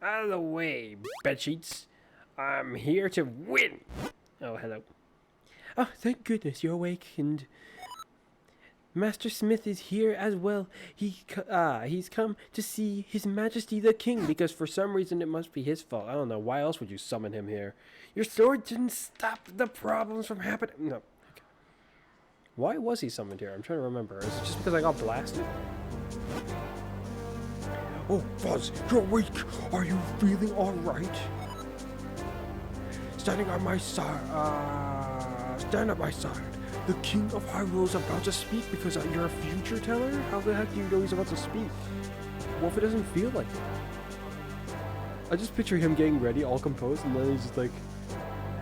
Out of the way, bedsheets. I'm here to win. Oh, hello. Oh, thank goodness you're awake, and Master Smith is here as well. He's come to see His Majesty the King, because for some reason it must be his fault. I don't know. Why else would you summon him here? Your sword didn't stop the problems from happening. No. Okay. Why was he summoned here? I'm trying to remember. Is it just because I got blasted? Oh, Fuzz, you're awake. Are you feeling all right? Stand at my side. The King of Hyrule is about to speak because you're a future teller? How the heck do you know he's about to speak? What if it doesn't feel like it? I just picture him getting ready, all composed, and then he's just like,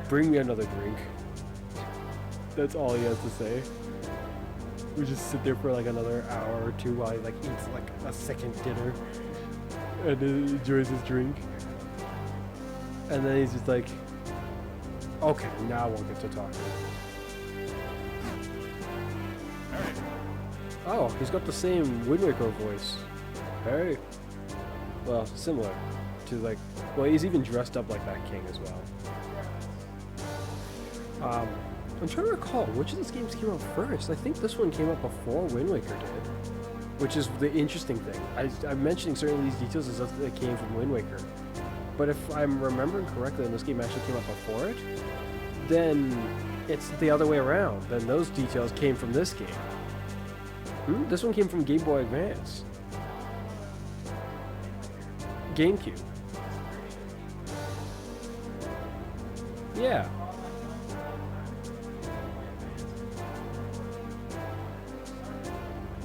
bring me another drink. That's all he has to say. We just sit there for like another hour or two while he like eats like a second dinner and enjoys his drink. And then he's just like, okay, now we'll get to talking. Oh, he's got the same Wind Waker voice. Hey. Well, similar to like, well, he's even dressed up like that king as well. I'm trying to recall, which of these games came out first? I think this one came out before Wind Waker did, which is the interesting thing. I'm mentioning certain of these details as if they came from Wind Waker. But if I'm remembering correctly and this game actually came out before it, then it's the other way around. Then those details came from this game. This one came from Game Boy Advance. GameCube. Yeah.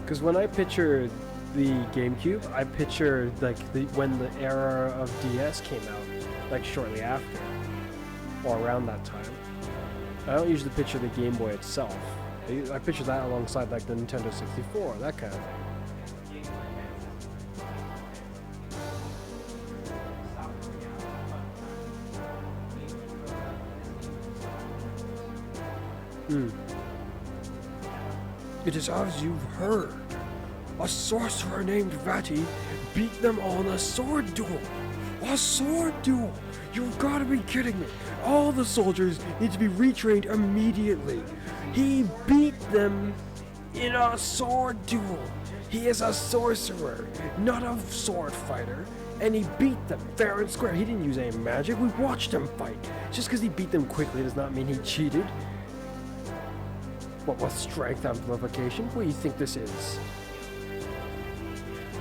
Because when I picture the GameCube, I picture like when the era of DS came out, like shortly after, or around that time. I don't usually picture the Game Boy itself. I picture that alongside like the Nintendo 64, that kind of thing. It is as you've heard. A sorcerer named Vati beat them on a sword duel. A sword duel! You've got to be kidding me. All the soldiers need to be retrained immediately. He beat them in a sword duel. He is a sorcerer, not a sword fighter. And he beat them fair and square. He didn't use any magic. We watched him fight. Just because he beat them quickly does not mean he cheated. What with strength amplification? What do you think this is?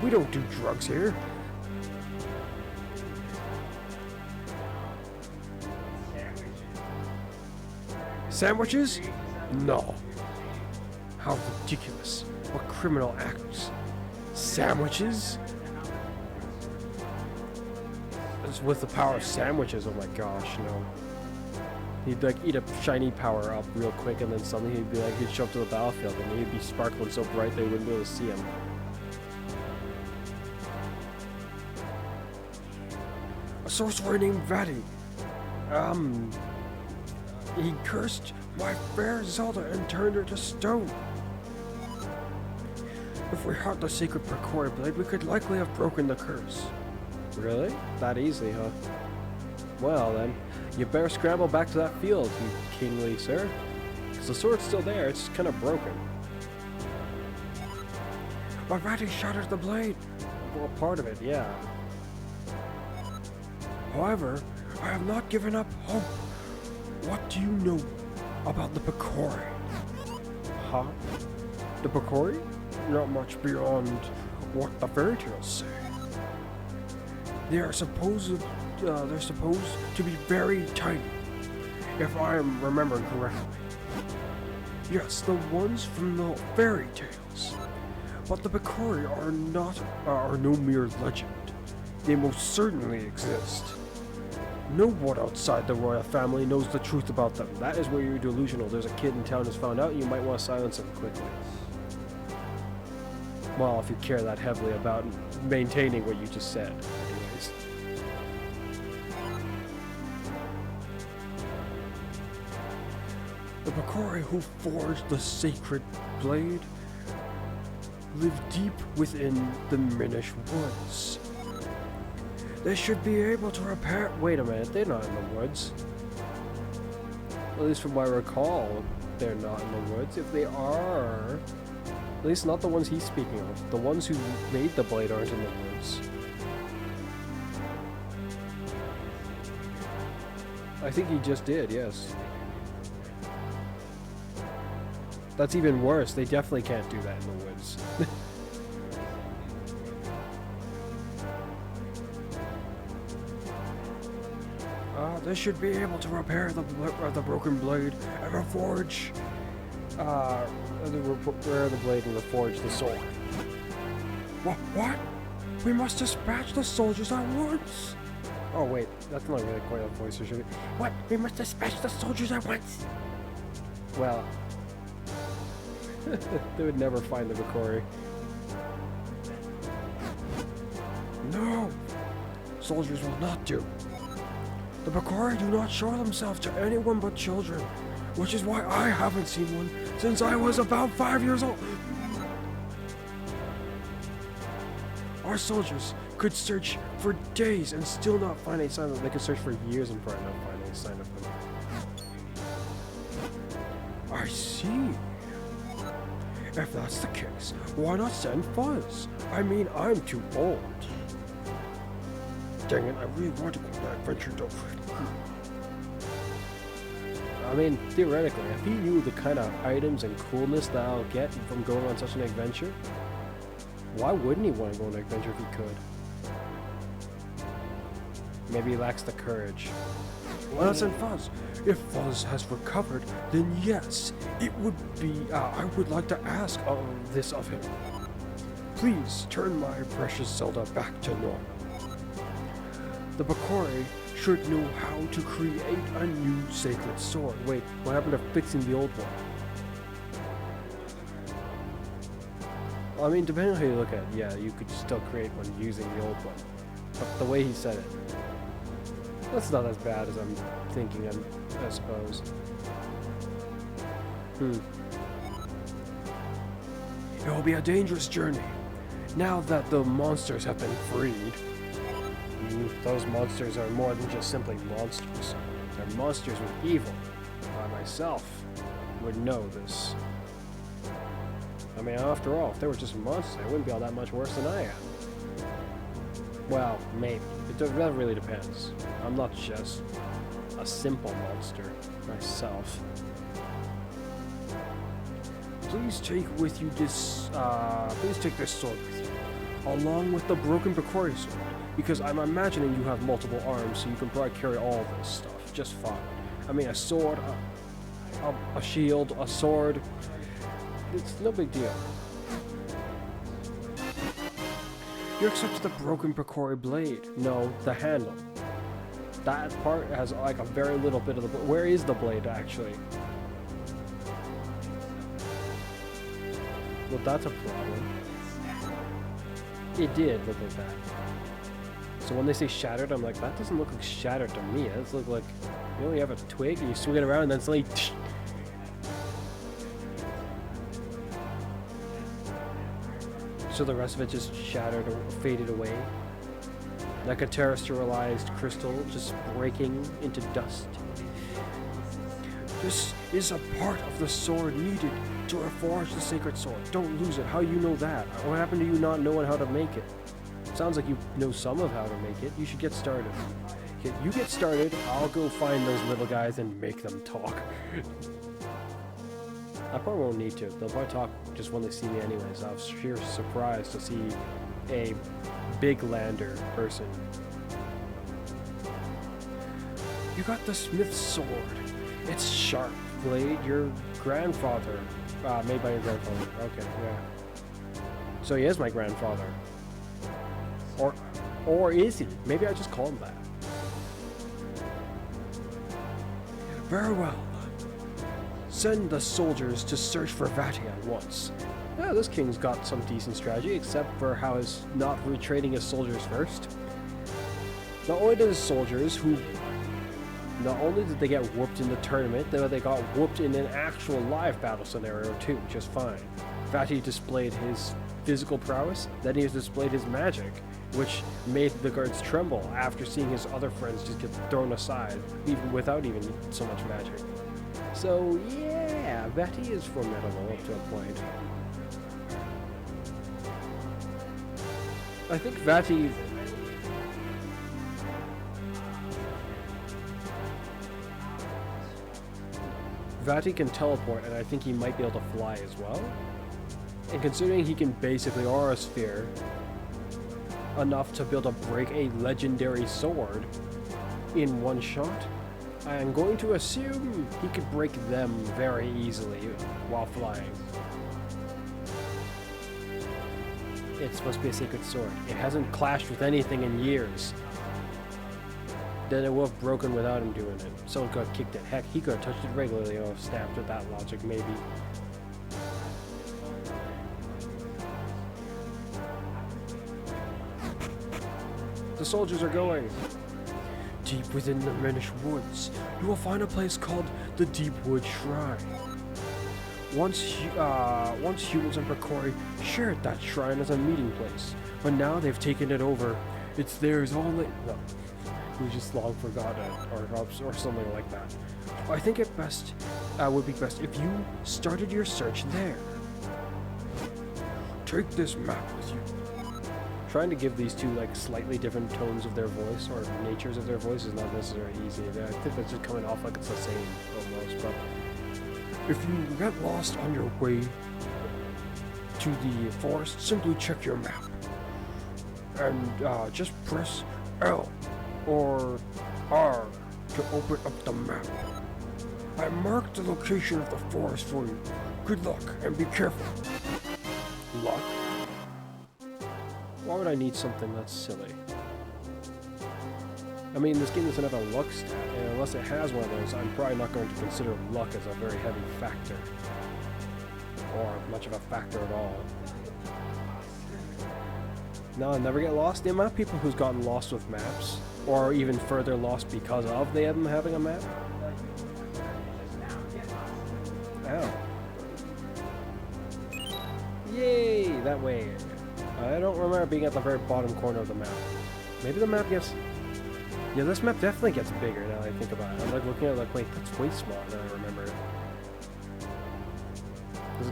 We don't do drugs here. Sandwiches? No. How ridiculous. What criminal acts? Sandwiches? It's with the power of sandwiches, oh my gosh, no. He'd like eat a shiny power up real quick, and then suddenly he'd be like, he'd show up to the battlefield, and he'd be sparkling so bright they wouldn't be able to see him. A sorcerer named Vati. He cursed my fair Zelda and turned her to stone. If we had the sacred Precori blade, we could likely have broken the curse. Really? That easy, huh? Well then, you better scramble back to that field, you kingly sir. Because the sword's still there, it's just kind of broken. But Vati shattered the blade. Well, part of it, yeah. However, I have not given up hope. What do you know about the Precori? Huh? The Precori? Not much beyond what the fairy tales say. They're supposed to be very tiny, if I am remembering correctly. Yes, the ones from the fairy tales. But the Precori are no mere legend. They most certainly exist. No one outside the royal family knows the truth about them. That is where you're delusional. There's a kid in town who's found out, you might want to silence him quickly. Well, if you care that heavily about maintaining what you just said. Anyways. The Precori who forged the sacred blade live deep within the Minish woods. They should be able to repair. Wait a minute, they're not in the woods. At least from what I recall, they're not in the woods. If they are, at least not the ones he's speaking of. The ones who made the blade aren't in the woods. I think he just did, yes. That's even worse. They definitely can't do that in the woods. They should be able to repair the broken blade and reforge. Repair the blade and reforge the sword. What? We must dispatch the soldiers at once. Oh wait, that's not really quite a voice, or should it? What? We must dispatch the soldiers at once. Well, they would never find the Precori. No, soldiers will not do. The Precori do not show themselves to anyone but children, which is why I haven't seen one since I was about 5 years old. Our soldiers could search for days and still not find a sign of them. They could search for years and probably not find any sign of them. I see. If that's the case, why not send Fuzz? I mean, I'm too old. Dang it, I really want to go on that adventure though. I mean, theoretically, if he knew the kind of items and coolness that I'll get from going on such an adventure, why wouldn't he want to go on an adventure if he could? Maybe he lacks the courage. Why not send Fuzz? If Fuzz has recovered, then yes, it would be, I would like to ask this of him. Please turn my precious Zelda back to normal. The Precori should know how to create a new sacred sword. Wait, what happened to fixing the old one? Well, I mean, depending on how you look at it, yeah, you could still create one using the old one. But the way he said it, that's not as bad as I'm thinking, I suppose. It will be a dangerous journey, now that the monsters have been freed. Those monsters are more than just simply monsters. They're monsters with evil. I myself would know this. I mean, after all, if they were just monsters, they wouldn't be all that much worse than I am. Well, maybe. That really depends. I'm not just a simple monster myself. Please take with you this, please take this sword with you, along with the broken Precori sword, because I'm imagining you have multiple arms, so you can probably carry all this stuff just fine. I mean, a sword, a shield, a sword, it's no big deal. You accepted the broken Precori blade. No, the handle. That part has like a very little bit of the. Where is the blade actually? Well, that's a problem. It did look like that. So when they say shattered, I'm like, that doesn't look like shattered to me. It does look like, you know, you have a twig and you swing it around and then suddenly. So the rest of it just shattered or faded away. Like a terrestrialized crystal just breaking into dust. This is a part of the sword needed to reforge the sacred sword. Don't lose it. How you know that? What happened to you not knowing how to make it? Sounds like you know some of how to make it. You should get started. Okay, you get started. I'll go find those little guys and make them talk. I probably won't need to. They'll probably talk just when they see me anyways. I was sheer surprised to see a big lander person. You got the smith's sword. It's sharp. Blade, your grandfather. Made by your grandfather. Okay, yeah. So he is my grandfather. Or is he? Maybe I just call him that. Very well. Send the soldiers to search for Vati at once. Yeah, this king's got some decent strategy, except for how he's not retraining his soldiers first. Not only did his soldiers, who not only did they get whooped in the tournament, they got whooped in an actual live battle scenario too, just fine. Vati displayed his physical prowess, then he displayed his magic, which made the guards tremble after seeing his other friends just get thrown aside, even without even so much magic. So yeah, Vati is formidable up to a point. I think Vati can teleport, and I think he might be able to fly as well. And considering he can basically aura sphere enough to be able to break a legendary sword in one shot, I'm going to assume he could break them very easily while flying. It's supposed to be a sacred sword. It hasn't clashed with anything in years. Then it would have broken without him doing it. Someone could have kicked it. Heck, he could have touched it regularly or snapped with that logic, maybe. The soldiers are going. Deep within the Minish woods, you will find a place called the Deepwood Shrine. Once humans and Precori shared that shrine as a meeting place, but now they've taken it over. It's theirs all no, we just long forgot it, or something like that. I think it would be best if you started your search there. Take this map with you. Trying to give these two like slightly different tones of their voice or natures of their voice is not necessarily easy. I think that's just coming off like it's the same almost. But if you get lost on your way to the forest, simply check your map and just press L or R to open up the map. I marked the location of the forest for you. Good luck and be careful. Luck? Why would I need something that's silly? I mean, this game doesn't have a luck stat, and unless it has one of those, I'm probably not going to consider luck as a very heavy factor. Or much of a factor at all. No, I'll never get lost. The amount of people who's gotten lost with maps, or even further lost because of them having a map. Ow. Yay, that way. I don't remember being at the very bottom corner of the map. Maybe the map gets... Yeah, this map definitely gets bigger now that I think about it. I'm like looking at it like, wait, that's way smaller than I remember it.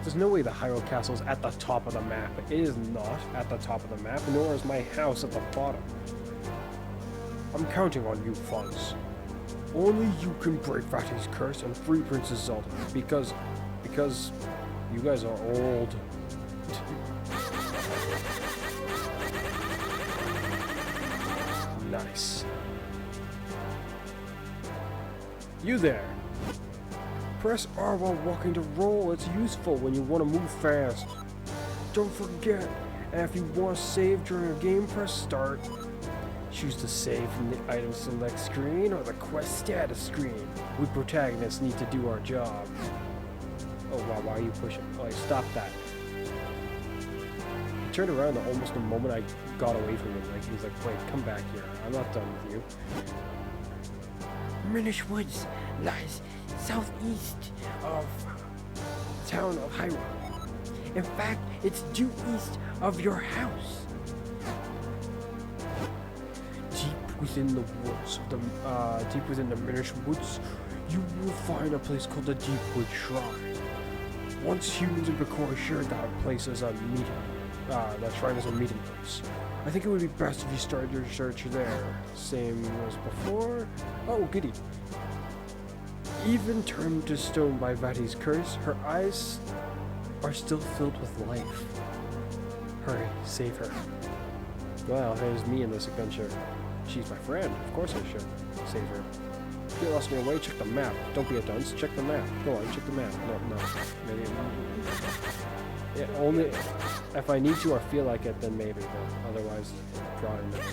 There's no way the Hyrule Castle's at the top of the map. It is not at the top of the map, nor is my house at the bottom. I'm counting on you, Fuzz. Only you can break Vati's curse and free Princess Zelda. Because you guys are old. Nice. You there. Press R while walking to roll. It's useful when you want to move fast. Don't forget, and if you want to save during a game, press start. Choose to save from the item select screen or the quest status screen. We protagonists need to do our job. Oh wow, why are you pushing? Oh, like, stop that. He turned around almost the moment I got away from him. Like he was like, wait, come back here. I'm not done with you. Minish Woods lies southeast of town of Hyrule. In fact, it's due east of your house. Deep within the woods, deep within the Minish Woods, you will find a place called the Deepwood Shrine. Once humans in Bakori shared that place as a meeting, that shrine as a meeting place. I think it would be best if you started your search there. Same as before. Oh, goody. Even turned to stone by Vati's curse, her eyes are still filled with life. Hurry, save her. Well, here's me in this adventure. She's my friend. Of course I should save her. If you're lost in your way, check the map. Don't be a dunce. Check the map. Go on, check the map. No. Maybe. Yeah, only if I need to or feel like it, then maybe. But otherwise, draw in there.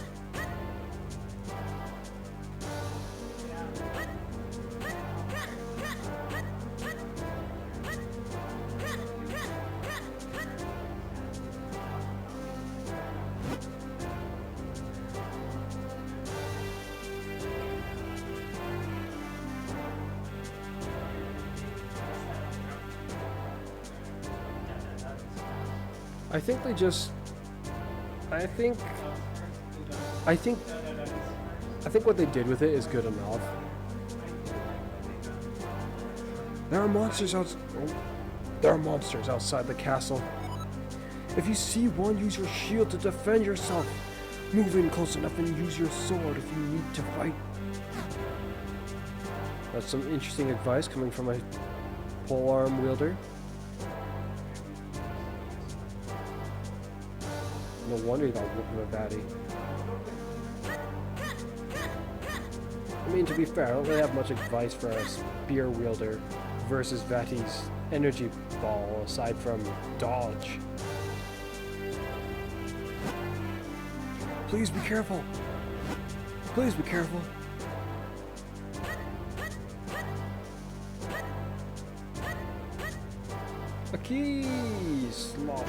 I think they just. I think what they did with it is good enough. There are monsters outside the castle. If you see one, use your shield to defend yourself. Move in close enough and use your sword if you need to fight. That's some interesting advice coming from a polearm wielder. No wonder you got whooping with Batty. I mean, to be fair, I don't really have much advice for a spear wielder versus Vati's energy ball, aside from dodge. Please be careful. Please be careful. A keys lost.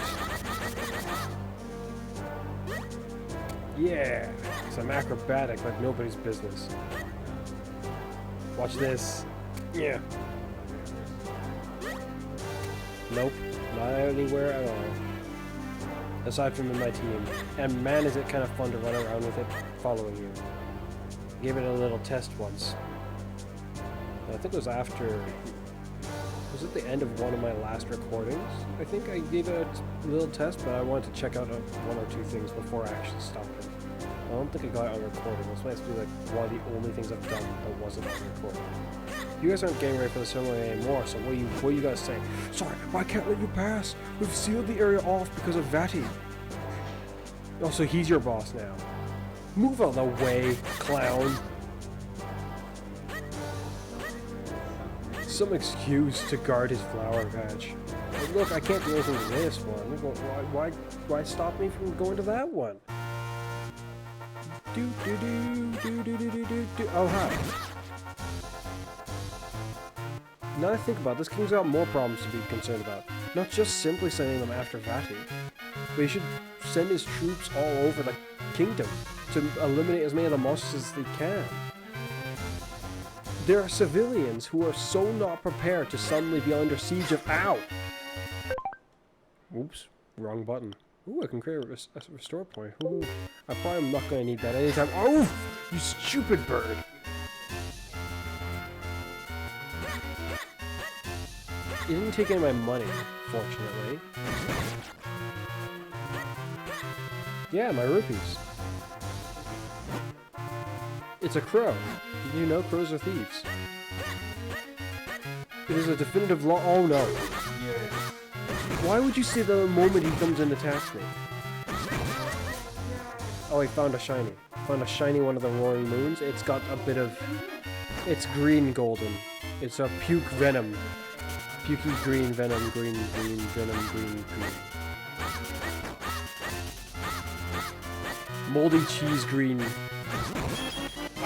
Yeah, because I'm acrobatic like nobody's business. Watch this. Yeah. Nope, not anywhere at all. Aside from in my team. And man, is it kind of fun to run around with it following you. Gave it a little test once. I think it was after... Was it the end of one of my last recordings? I think I gave it a little test, but I wanted to check out one or two things before I actually stopped it. I don't think I got it on recording. This might be like one of the only things I've done that wasn't on recording. You guys aren't getting ready for the ceremony anymore, so what do you guys say? Sorry, I can't let you pass. We've sealed the area off because of Vati. Also, he's your boss now. Move out of the way, clown. Some excuse to guard his flower patch. But look, I can't do anything to this one. Why stop me from going to that one? Oh, hi. Now I think about it, this king's got more problems to be concerned about. Not just simply sending them after Vati, but he should send his troops all over the kingdom to eliminate as many of the monsters as they can. There are civilians who are so not prepared to suddenly be under siege of OW! Oops, wrong button. Ooh, I can create a restore point. Ooh, I probably am not going to need that anytime. Oh, you stupid bird! He didn't take any of my money, fortunately. Yeah, my rupees. It's a crow. Did you know crows are thieves? It is a definitive law. Oh no. Why would you say that the moment he comes in and attacks me? Oh, he found a shiny. Found a shiny one of the Roaring Moons. It's got a bit of... It's green golden. It's a puke venom. Pukey green venom, green venom, green. Moldy cheese green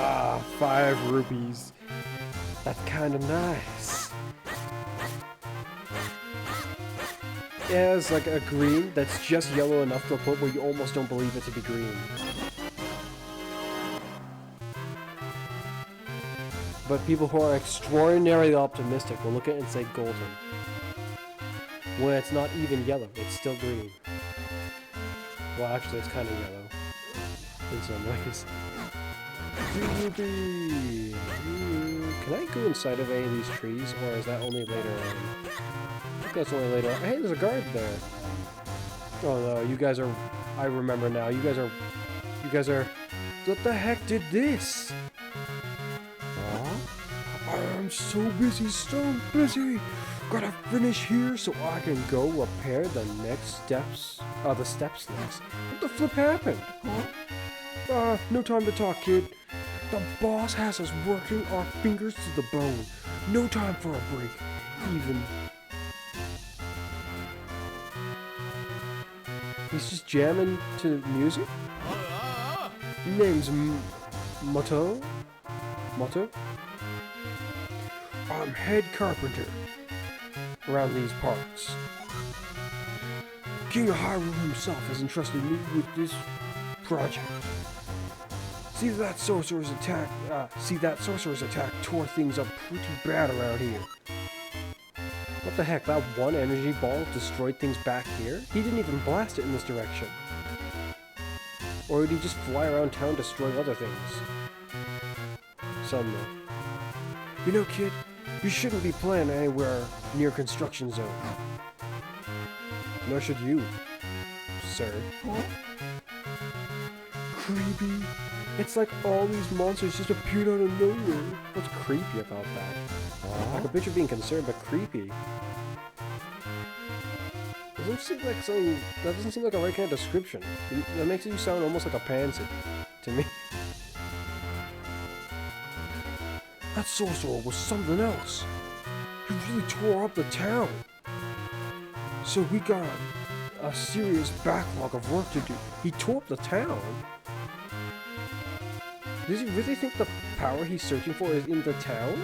Ah, 5 rupees. That's kind of nice. It has like a green that's just yellow enough to a point where you almost don't believe it to be green. But people who are extraordinarily optimistic will look at it and say golden. When it's not even yellow, it's still green. Well, actually, it's kind of yellow. In some ways. Can I go inside of any of these trees, or is that only later on? I think that's only later on. Hey, there's a guard there. Oh no, you guys are... I remember now. You guys are... What the heck did this? I'm so busy. Gotta finish here so I can go Repair the next steps... the steps next. What the flip happened? No time to talk, kid. The boss has us working our fingers to the bone. No time for a break. Even... He's just jamming to music? Name's Motto? I'm head carpenter around these parts. King of Hyrule himself has entrusted me with this project. See that sorcerer's attack tore things up pretty bad around here. What the heck, that one energy ball destroyed things back here? He didn't even blast it in this direction. Or did he just fly around town destroying other things? Some though. You know, kid, you shouldn't be playing anywhere near construction zone. Nor should you, sir. Creepy. It's like all these monsters just appeared out of nowhere. What's creepy about that? Like a bitch of being concerned, but creepy. Doesn't seem like something. That doesn't seem like a right kind of description. That makes you sound almost like a pansy, to me. That sorcerer was something else. He really tore up the town. So we got a serious backlog of work to do. He tore up the town? Does he really think the power he's searching for is in the town?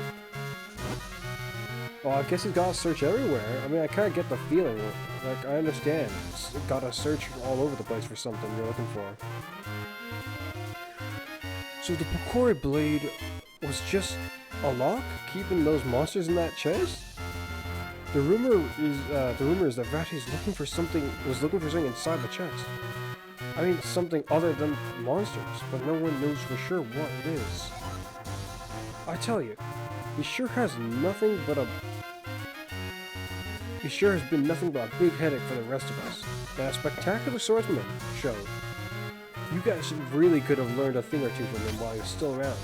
Well, I guess he's gotta search everywhere. I mean, I kinda get the feeling. Like, I understand. Gotta search all over the place for something you're looking for. So the Pokori blade was just a lock? Keeping those monsters in that chest? The rumor is that Vati's looking for something inside the chest. I mean, something other than monsters, but no one knows for sure what it is. I tell you, he sure has been nothing but a big headache for the rest of us. And a spectacular swordsman show. You guys really could have learned a thing or two from him while he was still around.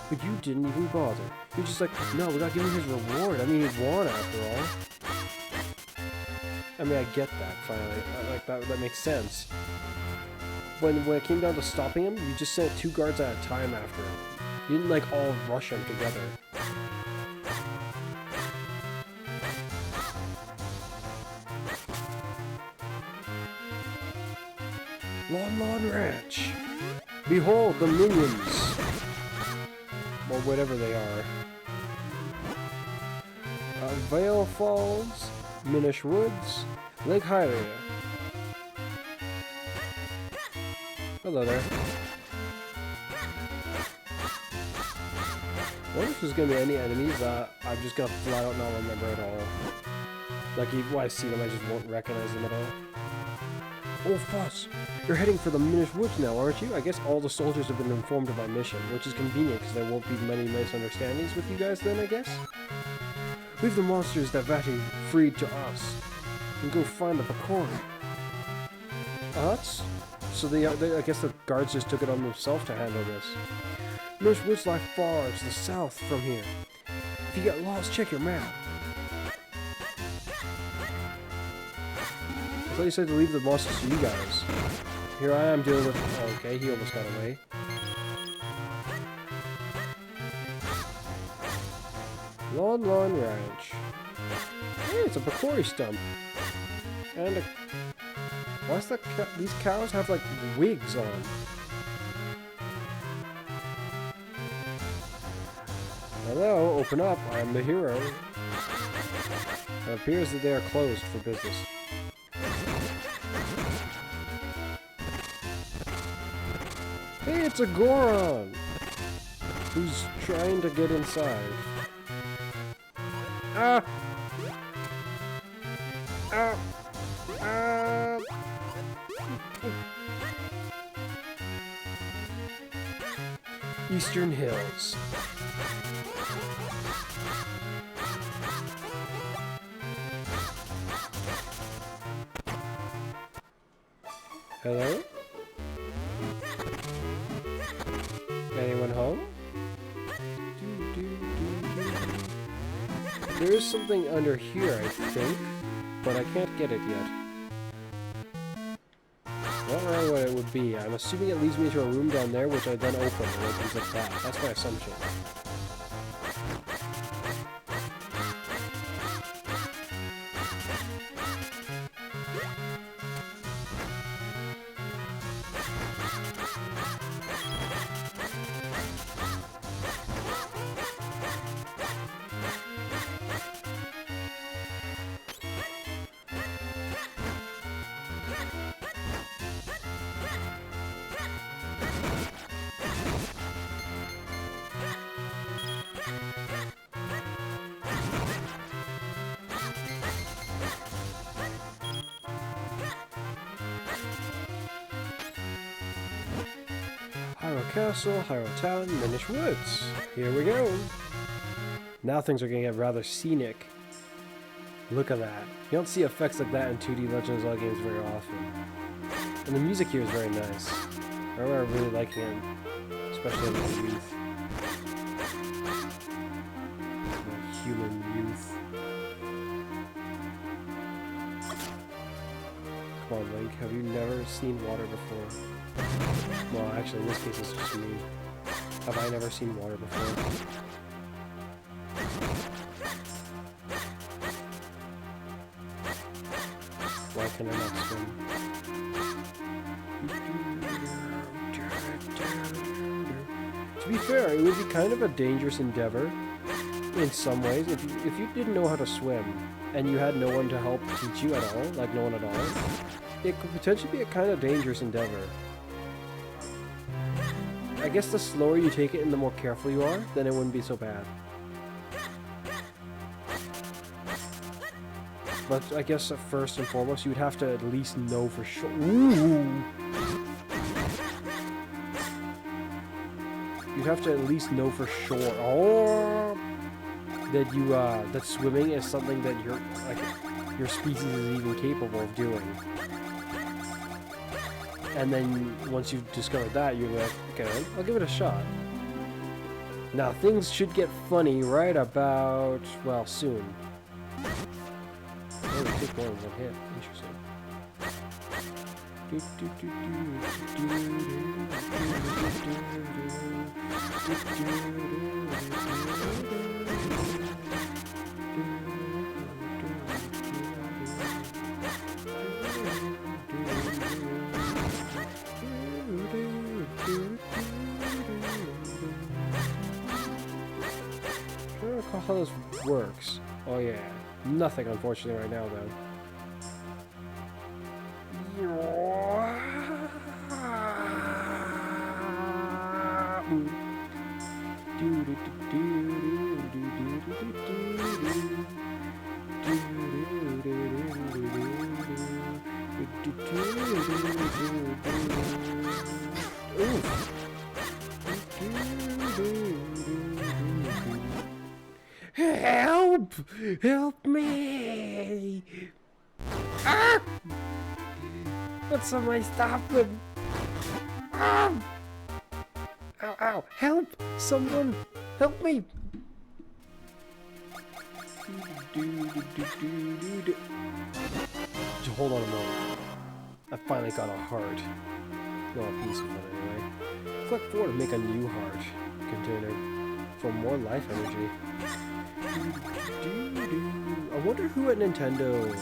But you didn't even bother. You're just like, no, we gotta give him his reward. I mean, he's won after all. I mean, I get that, finally. Like, that makes sense. When it came down to stopping him, you just sent 2 guards at a time after him. You didn't, like, all rush him together. Lon Ranch. Behold the minions! Or whatever they are. Vale Falls, Minish Woods, Lake Hylia. Hello there. I wonder if there's gonna be any enemies that I'm just gonna flat out not remember at all. Like, when I see them, I just won't recognize them at all. Oh, Fuzz, you're heading for the Minish Woods now, aren't you? I guess all the soldiers have been informed of my mission, which is convenient because there won't be many misunderstandings with you guys then, I guess? Leave the monsters that Vati freed to us, and go find the Pokori. That's... So I guess the guards just took it on themselves to handle this. Minish Woods lie far to the south from here. If you get lost, check your map. I thought you said to leave the monsters to you guys. Here I am dealing with... Oh, okay, he almost got away. Lon Ranch. Hey, it's a Pokori stump. And a... Why's these cows have, like, wigs on? Hello, open up. I am the hero. It appears that they are closed for business. Hey, it's a Goron! Who's trying to get inside. Ah! Ah! Ah! Eastern Hills. Hello? Anyone home? There is something under here, I think, but I can't get it yet. I don't know what it would be. I'm assuming it leads me to a room down there, which I then open, and it opens like that. That's my assumption. Castle, Hyrule Town, Minish Woods. Here we go. Now things are going to get rather scenic. Look at that. You don't see effects like that in 2D Legend of Zelda games very often. And the music here is very nice. I remember really liking it, especially in my youth. My human youth. Come on, Link. Have you never seen water before? Well, actually, in this case, it's just me. Have I never seen water before? Why can I not swim? To be fair, it would be kind of a dangerous endeavor in some ways. If you didn't know how to swim, and you had no one to help teach you at all, like no one at all, it could potentially be a kind of dangerous endeavor. I guess the slower you take it and the more careful you are, then it wouldn't be so bad. But I guess first and foremost, you would have to at least know for sure. Ooh! You'd have to at least know for sure. Oh! That you that swimming is something that your species is even capable of doing. And then once you've discovered that, you're like, okay, I'll give it a shot. Now things should get funny right about, well, soon. Oh, we take more than one hit. I don't recall how this works. Oh yeah. Nothing, unfortunately, right now, though. Help! Help me! Ah! But somebody stop them! Ah! Ow, ow! Help! Someone! Help me! Just hold on a moment. I finally got a heart. Well, a piece of it anyway. Click 4 to make a new heart container for more life energy. I wonder who at Nintendo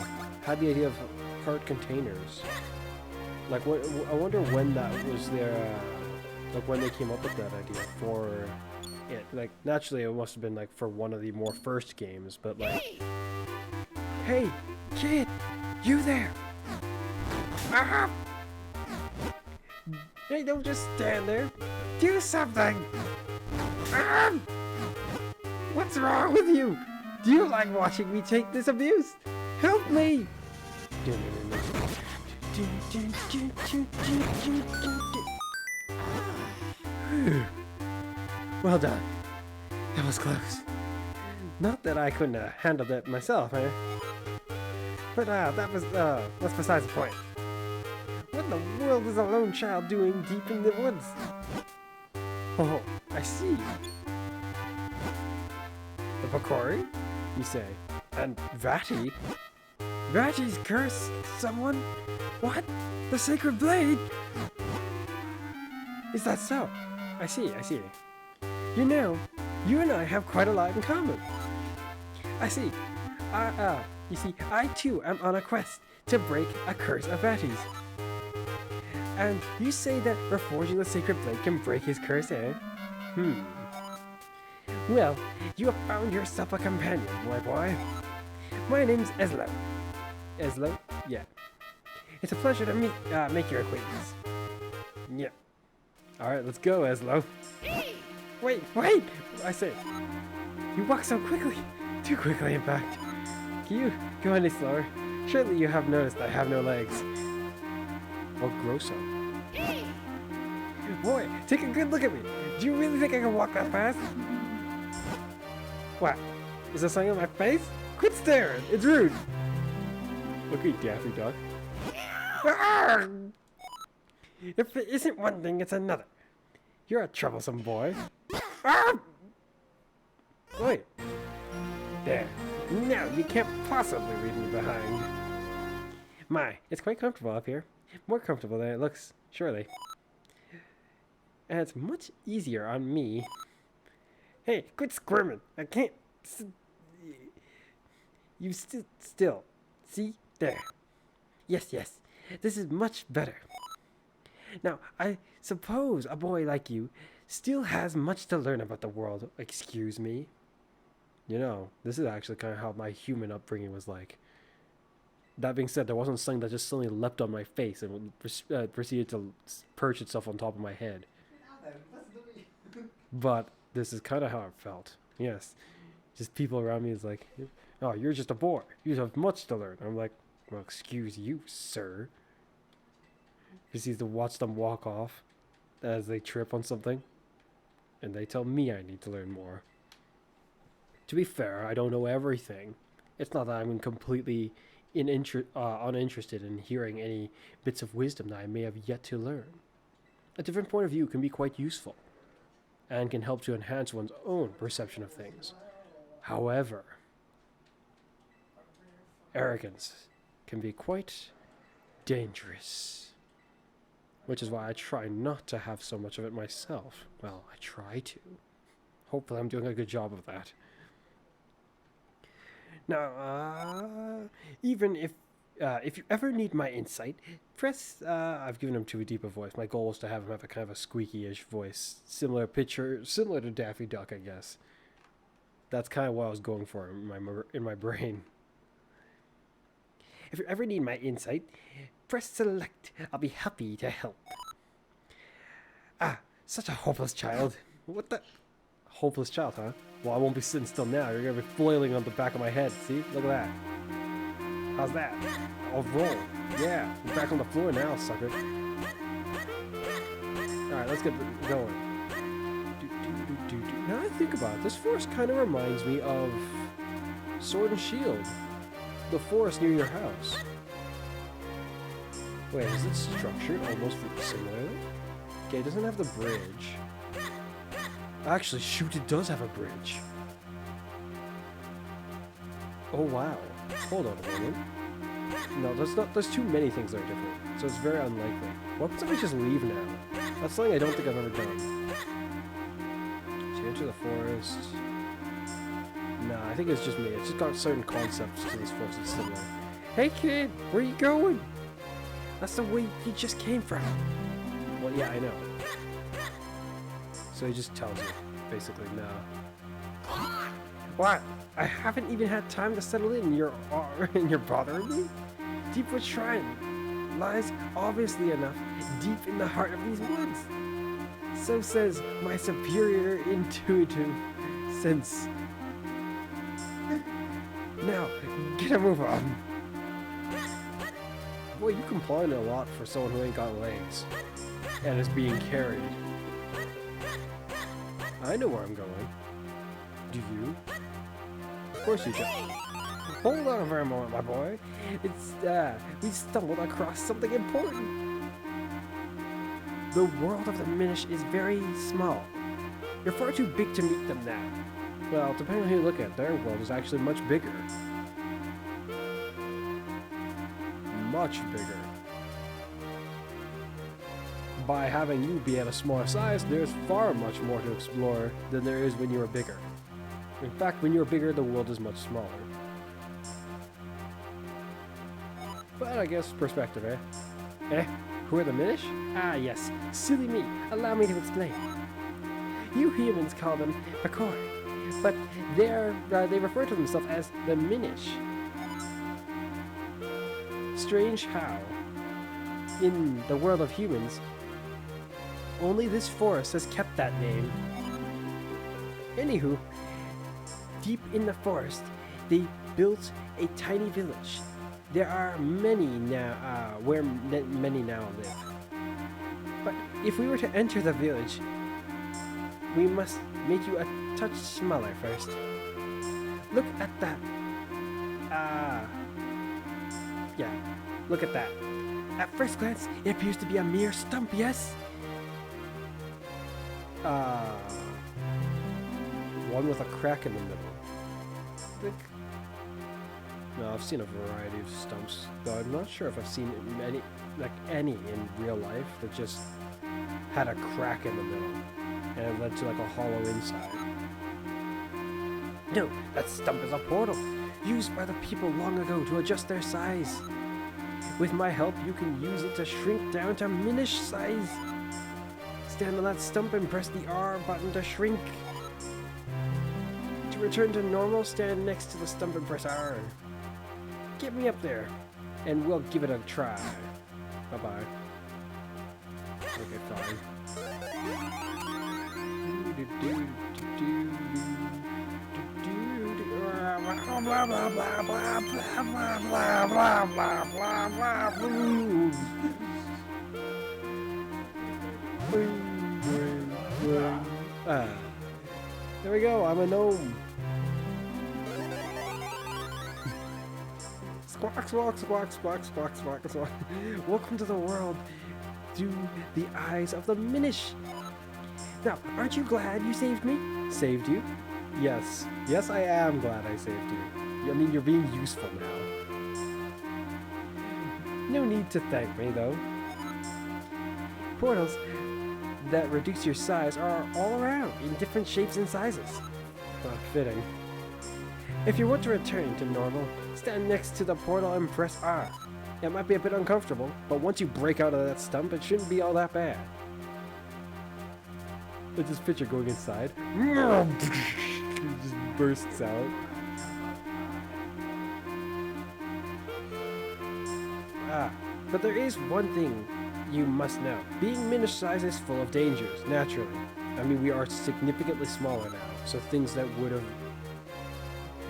had the idea of heart containers. Like, what? I wonder when that was their, like, when they came up with that idea for it. Like, naturally, it must have been like for one of the more first games, but like, Hey, kid, you there? Ah! Hey, don't just stand there. Do something. Ah! What's wrong with you? Do you like watching me take this abuse? Help me! Well done. That was close. Not that I couldn't have handled it myself, eh? But that's besides the point. What in the world is a lone child doing deep in the woods? Oh, I see. The Picori, you say? And Vati? Vati's cursed someone? What? The sacred blade? Is that so? I see. You know, you and I have quite a lot in common. I see. You see, I too am on a quest to break a curse of Vati's. And you say that reforging the sacred blade can break his curse, eh? Well, you have found yourself a companion, my boy. My name's Eslo. Eslo? Yeah. It's a pleasure to make your acquaintance. Yeah. Alright, let's go, Eslo. Wait! I say, you walk so quickly. Too quickly, in fact. Can you go any slower? Surely you have noticed I have no legs. or Grosso. Boy, take a good look at me. Do you really think I can walk that fast? What? Is there something on my face? Quit staring. It's rude. Look at Daffy Duck. If it isn't one thing, it's another. You're a troublesome boy. Ah! Wait. There. Now you can't possibly leave me behind. My, it's quite comfortable up here. More comfortable than it looks, surely. And it's much easier on me. Hey, quit squirming. I can't. You still. See? There. Yes. This is much better. Now, I suppose a boy like you still has much to learn about the world. Excuse me. You know, this is actually kind of how my human upbringing was like. That being said, there wasn't something that just suddenly leapt on my face and proceeded to perch itself on top of my head. But this is kind of how it felt. Yes. Just people around me is like, oh, you're just a boy. You have much to learn. I'm like, well, excuse you, sir. Just need to watch them walk off as they trip on something. And they tell me I need to learn more. To be fair, I don't know everything. It's not that I'm completely uninterested in hearing any bits of wisdom that I may have yet to learn. A different point of view can be quite useful and can help to enhance one's own perception of things. However, arrogance can be quite dangerous, which is why I try not to have so much of it myself. Well, I try to. Hopefully I'm doing a good job of that. Now, even if you ever need my insight, press, I've given him too deep a voice. My goal is to have him have a kind of a squeaky-ish voice. Similar to Daffy Duck, I guess. That's kind of what I was going for in my brain. If you ever need my insight, press select. I'll be happy to help. Ah, such a hopeless child. What the? Hopeless child, huh? Well, I won't be sitting still now. You're going to be flailing on the back of my head. See? Look at that. How's that? I'll roll. Yeah. You're back on the floor now, sucker. Alright, let's get going. Now I think about it, this forest kind of reminds me of Sword and Shield. The forest near your house. Wait, is it structured almost similarly? Okay, it doesn't have the bridge. Actually, shoot, it does have a bridge. Oh, wow. Hold on a moment. No, there's too many things that are different, so it's very unlikely. What happens if I just leave now? That's something I don't think I've ever done. So you enter the forest. Nah, I think it's just me. It's just got certain concepts to this forest that's similar. Hey kid, where you going? That's the way you just came from. Well, yeah, I know. So he just tells you. basically no. What? I haven't even had time to settle in. You're bothering me? Deepwood Shrine lies obviously enough deep in the heart of these woods. So says my superior intuitive sense. Now, get a move on. Boy, you complain a lot for someone who ain't got legs and is being carried. I know where I'm going. Do you? Of course you do. Hold on for a moment, my boy. We stumbled across something important. The world of the Minish is very small. You're far too big to meet them now. Well, depending on who you look at, their world is actually much bigger. Much bigger. By having you be at a smaller size, there's far much more to explore than there is when you are bigger. In fact, when you're bigger, the world is much smaller. But I guess perspective, eh? Eh? Who are the Minish? Ah, yes. Silly me. Allow me to explain. You humans call them Pakor, but they refer to themselves as the Minish. Strange how, in the world of humans, only this forest has kept that name. Anywho, deep in the forest, they built a tiny village. There are many now, where many now live. But if we were to enter the village, we must make you a touch smaller first. Look at that. Yeah, look at that. At first glance, it appears to be a mere stump, yes? One with a crack in the middle. No, I've seen a variety of stumps, though I'm not sure if I've seen any in real life that just had a crack in the middle and it led to like a hollow inside. No, that stump is a portal used by the people long ago to adjust their size. With my help, you can use it to shrink down to Minish size. Stand on that stump and press the R button to shrink. To return to normal, stand next to the stump and press R. Get me up there, and we'll give it a try. Bye-bye. Okay, fine. There we go, I'm a gnome. Squawk, squawk, squawk, squawk, squawk, squawk, squawk. Welcome to the world through the eyes of the Minish. Now, aren't you glad you saved me? Saved you? Yes. Yes, I am glad I saved you. I mean, you're being useful now. No need to thank me, though. Portals that reduce your size are all around in different shapes and sizes. Fitting. If you want to return to normal, stand next to the portal and press R. It might be a bit uncomfortable, but once you break out of that stump, it shouldn't be all that bad. Look at this picture going inside. It just bursts out. But there is one thing you must know. Being Minish size is full of dangers, naturally. I mean, we are significantly smaller now, so things that would have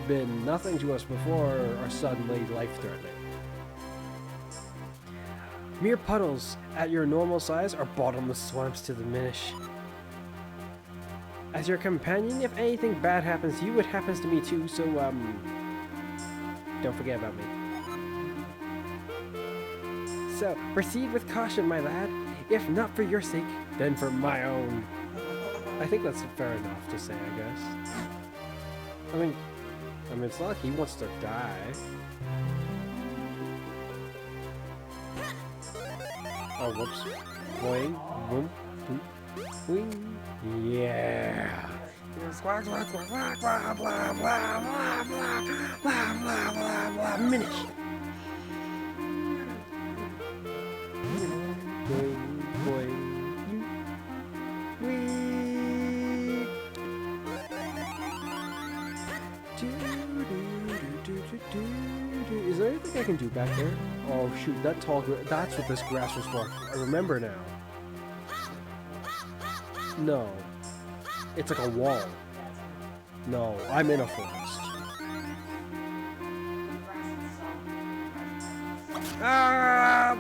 been nothing to us before are suddenly life-threatening. Mere puddles at your normal size are bottomless swamps to the Minish. As your companion, if anything bad happens to you, it happens to me too, so, don't forget about me. So, proceed with caution, my lad. If not for your sake, then for my own. I think that's fair enough to say, I guess. I mean, it's not like he wants to die. Oh, whoops. Boing, boom, boom, boing. Yeah. Squawk, squawk, squawk, squawk, blah, blah, blah, blah, blah, blah, blah, blah, blah, Minish. Boing, boing, wee. Is there anything I can do back there? Oh shoot, that tall that's what this grass was for. I remember now. No. It's like a wall. No, I'm in a forest. Ah!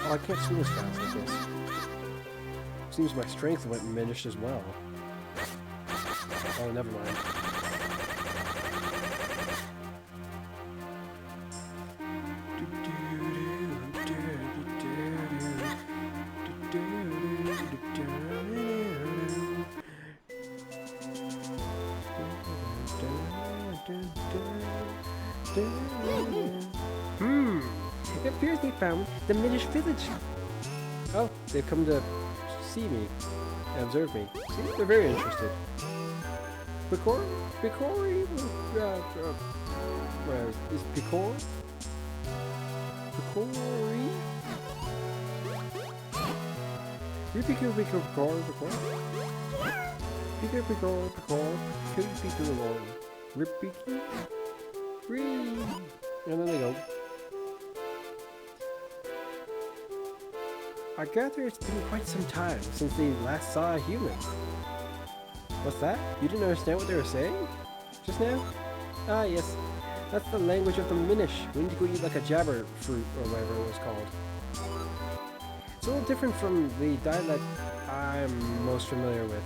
Oh, I can't swim as fast like this. Seems my strength went diminished as well. Oh, never mind. It appears they found the Minish village. Oh, they've come to see me and observe me. See, they're very interested. Picor? Picori? Where is Picor? Picori? Picor, Picor, Picor, Picor. Picor, Picor, Picor. Picor, Picor. Ree. And then they go. I gather it's been quite some time since they last saw a human. What's that? You didn't understand what they were saying? Just now? Ah, yes. That's the language of the Minish. We need to go eat like a jabber fruit, or whatever it was called. It's a little different from the dialect I'm most familiar with.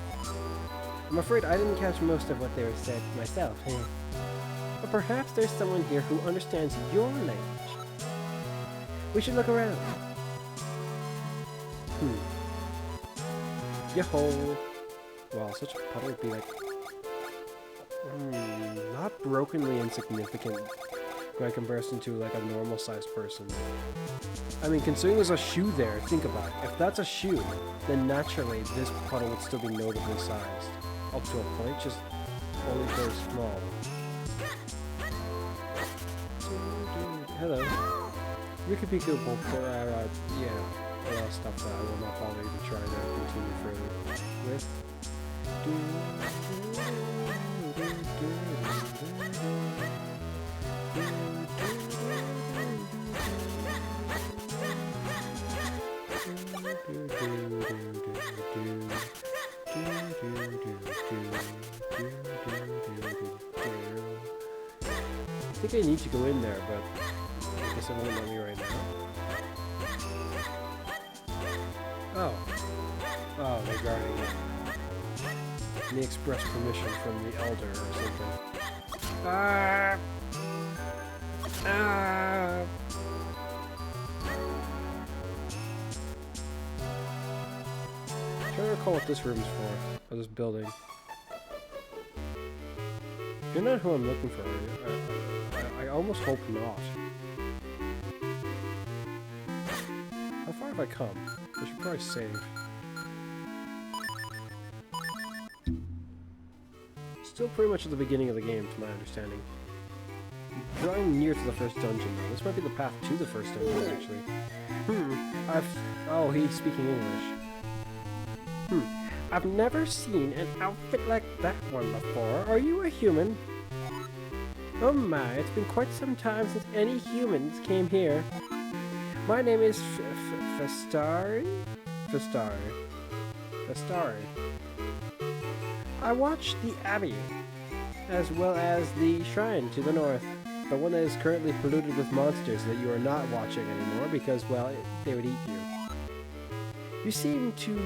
I'm afraid I didn't catch most of what they were said myself. But perhaps there's someone here who understands your language. We should look around. Yo-ho! Wow, such a puddle would be like... not brokenly insignificant by comparison to like a normal sized person. I mean, considering there's a shoe there, think about it. If that's a shoe, then naturally this puddle would still be notably sized. Up to a point, just only very small. Hello. Rikipiku yeah. Stuff that I will not bother even try to continue further with. I think I need to go in there, but I guess it won't let me right now. Oh, they're guarding it. And they express permission from the elder or something. Ah! Ah! I'm trying to recall what this room's for, or this building. You're not who I'm looking for, are you? I almost hope not. How far have I come? I should probably save. Still pretty much at the beginning of the game, to my understanding. I'm drawing near to the first dungeon, though. This might be the path to the first dungeon, actually. Oh, he's speaking English. I've never seen an outfit like that one before. Are you a human? Oh my, it's been quite some time since any humans came here. My name is Festari? Festari. I watched the Abbey, as well as the shrine to the north, the one that is currently polluted with monsters that you are not watching anymore because, well, they would eat you. You seem to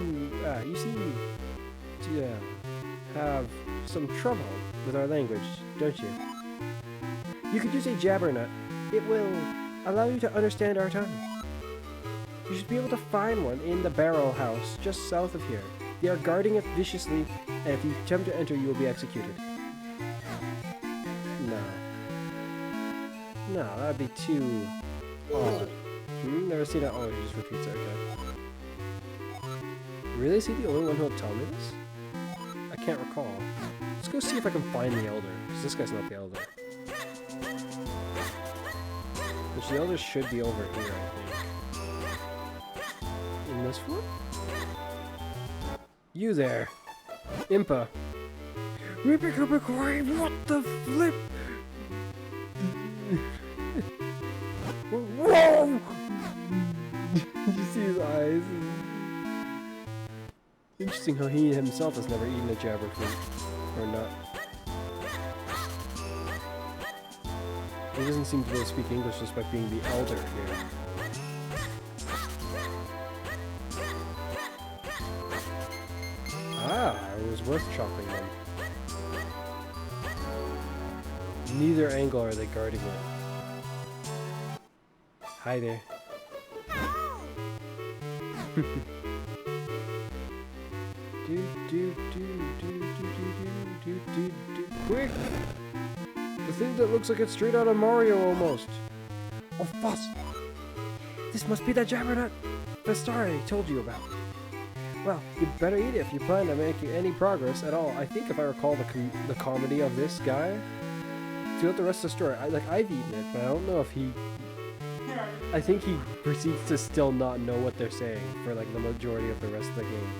have some trouble with our language, don't you? You could use a jabbernut. It will allow you to understand our tongue. You should be able to find one in the barrel house just south of here. They are guarding it viciously, and if you attempt to enter, you will be executed. No, that'd be too odd. Never seen that. Oh, he just repeats it, okay. Really? Is he the only one who'll tell me this? I can't recall. Let's go see if I can find the elder, because this guy's not the elder. Which the others should be over here, I think. In this one? You there. Impa. Rebecca McCoy, what the flip? Whoa! You see his eyes? Interesting how he himself has never eaten a jabber fruit. Or nut. He doesn't seem to really speak English despite being the elder here. Ah, it was worth chopping them. Neither angle are they guarding it. Hi there. Quick! The thing that looks like it's straight out of Mario almost. Oh, Fuzz! This must be the Jabbernet the star I told you about. Well, you better eat it if you plan to make any progress at all. I think if I recall the comedy of this guy, throughout the rest of the story, I've eaten it, but I don't know if he... I think he proceeds to still not know what they're saying for like the majority of the rest of the game.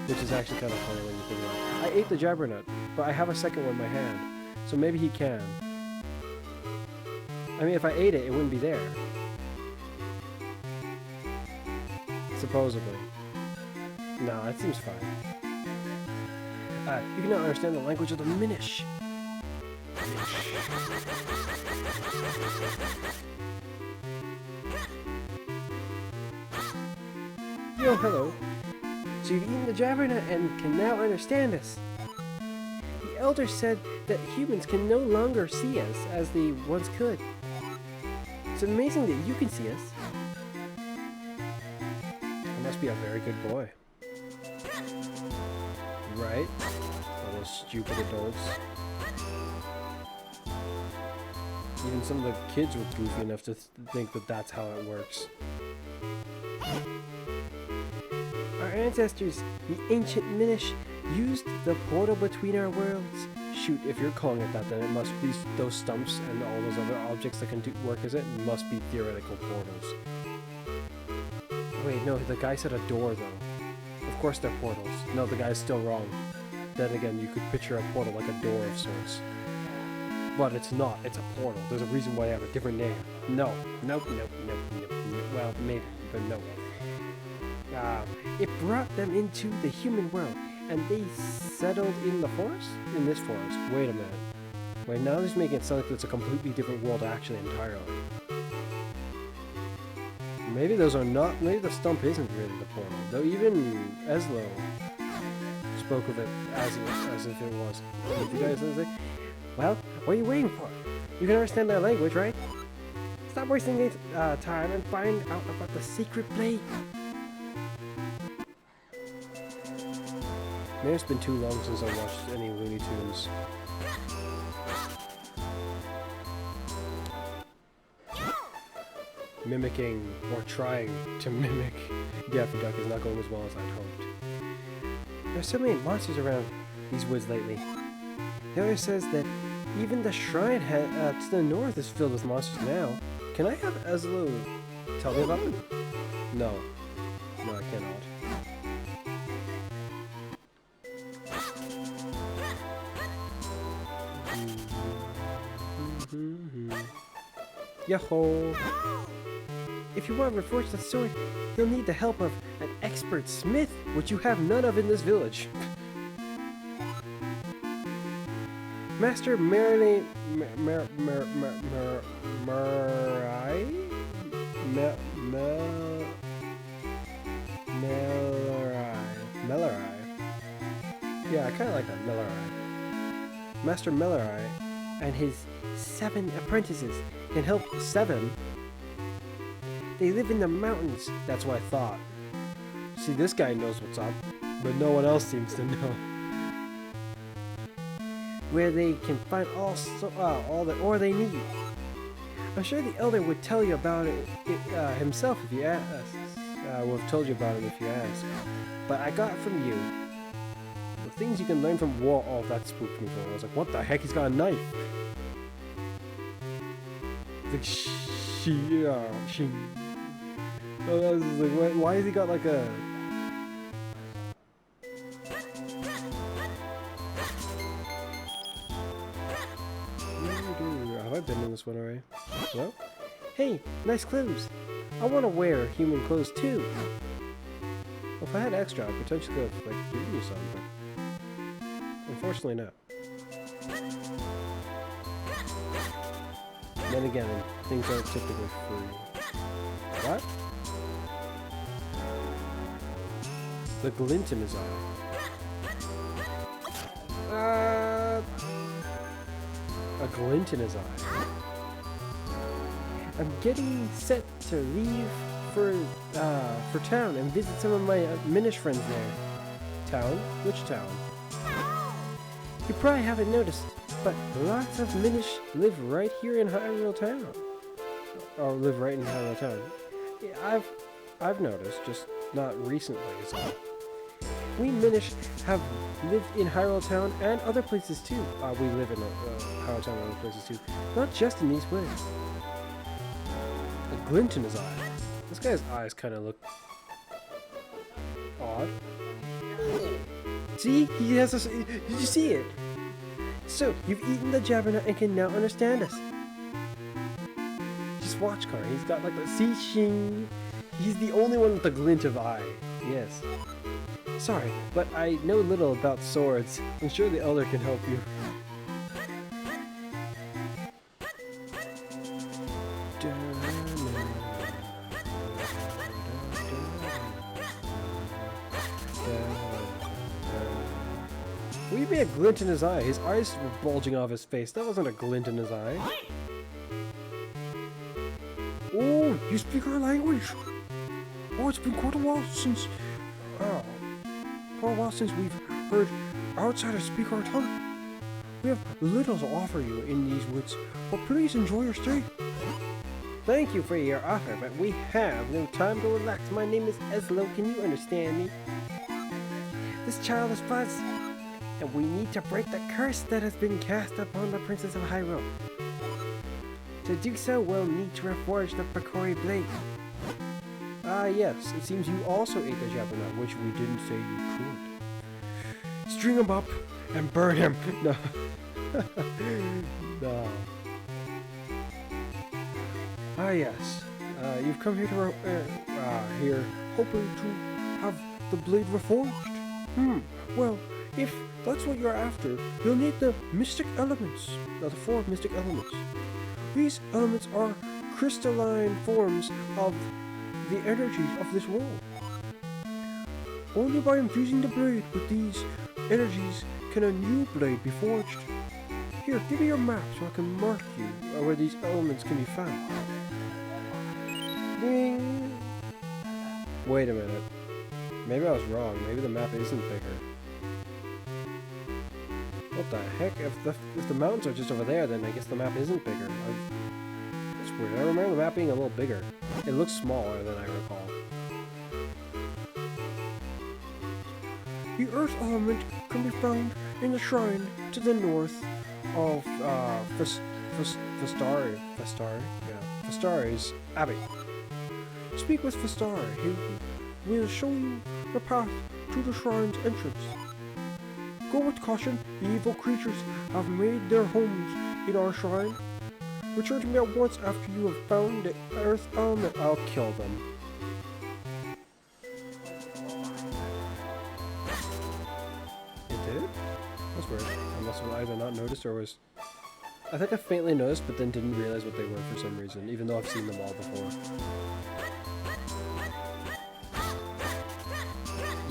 Which is actually kind of funny when you think about it. I ate the Jabbernut, but I have a second one in my hand. So maybe he can. I mean, if I ate it, it wouldn't be there. Supposedly. No, that seems fine. You cannot understand the language of the Minish. Yo, hello. So you've eaten the Jabbernut and can now understand us. The Elder said that humans can no longer see us as they once could. It's amazing that you can see us. I must be a very good boy. Right? All those stupid adults. Even some of the kids were goofy enough to think that that's how it works. Our ancestors, the ancient Minish, used the portal between our worlds. Shoot, if you're calling it that, then it must be those stumps and all those other objects that can work as it must be theoretical portals. Wait, no, the guy said a door, though. Of course they're portals. No, the guy's still wrong. Then again, you could picture a portal like a door of sorts. But it's not, it's a portal. There's a reason why they have a different name. No. Nope. Well, maybe, but no. It brought them into the human world, and they settled in the forest? In this forest. Wait a minute. Wait, now he's making it sound like it's a completely different world actually entirely. Maybe those are not, maybe the stump isn't really the portal. Though even Eslo spoke of it as if it was. Did you guys say? Well, what are you waiting for? You can understand their language, right? Stop wasting time and find out about the secret blade. Maybe it's been too long since I watched any Looney Tunes. Mimicking, or trying to mimic Daffy Duck is not going as well as I'd hoped. There's so many monsters around these woods lately. The other says that even the shrine to the north is filled with monsters now. Can I have Eslo tell me about them? No. No, I cannot. Yahoo! If you want to reforge the sword, you'll need the help of an expert smith, which you have none of in this village. Master Marilyn Mellerai. Yeah, I kind of like that, Mellerai. Master Mellerai and his 7 apprentices can help 7. They live in the mountains. That's what I thought. See, this guy knows what's up, but no one else seems to know. Where they can find all the ore they need. I'm sure the elder would tell you about it himself if you ask. Would have told you about it if you asked. But I got it from you. The things you can learn from war. Oh, that spooked me for a while. I was like, what the heck? He's got a knife. Like, Shing. Oh, that was like, why has he got like a... Have I been in this one already? Hello? Hey, nice clothes. I want to wear human clothes too. Well, if I had extra, I potentially could have like given you some, but unfortunately no. Then again, things aren't typically free. What? The glint in his eye. A glint in his eye. I'm getting set to leave for town and visit some of my Minish friends there. Town? Which town? You probably haven't noticed, but lots of Minish live right here in Hyrule Town. Or live right in Hyrule Town. Yeah, I've noticed, just not recently, so. We Minish have lived in Hyrule Town and other places too. We live in Hyrule Town and other places too. Not just in these woods. A glint in his eye. This guy's eyes kind of look odd. See? He has a... Did you see it? So, you've eaten the Jabberna and can now understand us. Just watch, Car. He's got like the... See, Shing. He's the only one with a glint of eye. Yes. Sorry, but I know little about swords. I'm sure the Elder can help you. What do you mean a glint in his eye? His eyes were bulging off his face. That wasn't a glint in his eye. Oh, you speak our language. Oh, it's been quite a while since... we've heard outsiders speak our tongue. We have little to offer you in these woods, but please enjoy your stay. Thank you for your offer, but we have no time to relax. My name is Eslo. Can you understand me? This child is Fuzz, and we need to break the curse that has been cast upon the Princess of Hyrule. To do so, we'll need to reforge the Picori blade. Ah, yes. It seems you also ate the Jabberna, which we didn't say you could. String him up and burn him. No. No. Ah, yes. You've come here to here hoping to have the blade reforged. Well, if that's what you're after, you'll need the mystic elements. The 4 mystic elements. These elements are crystalline forms of the energies of this world. Only by infusing the blade with these energies can a new blade be forged. Here, give me your map so I can mark you where these elements can be found. Ding! Wait a minute. Maybe I was wrong. Maybe the map isn't bigger. What the heck? If the mountains are just over there, then I guess the map isn't bigger. That's weird. I remember the map being a little bigger. It looks smaller than I recall. The earth element can be found in the shrine to the north of Fastari's Abbey. Speak with Fastari. He will show you the path to the shrine's entrance. Go with caution. The evil creatures have made their homes in our shrine. Return to me at once after you have found the earth element. I'll kill them. It did? That's weird. I must have either not noticed or was... I think I faintly noticed, but then didn't realize what they were for some reason, even though I've seen them all before.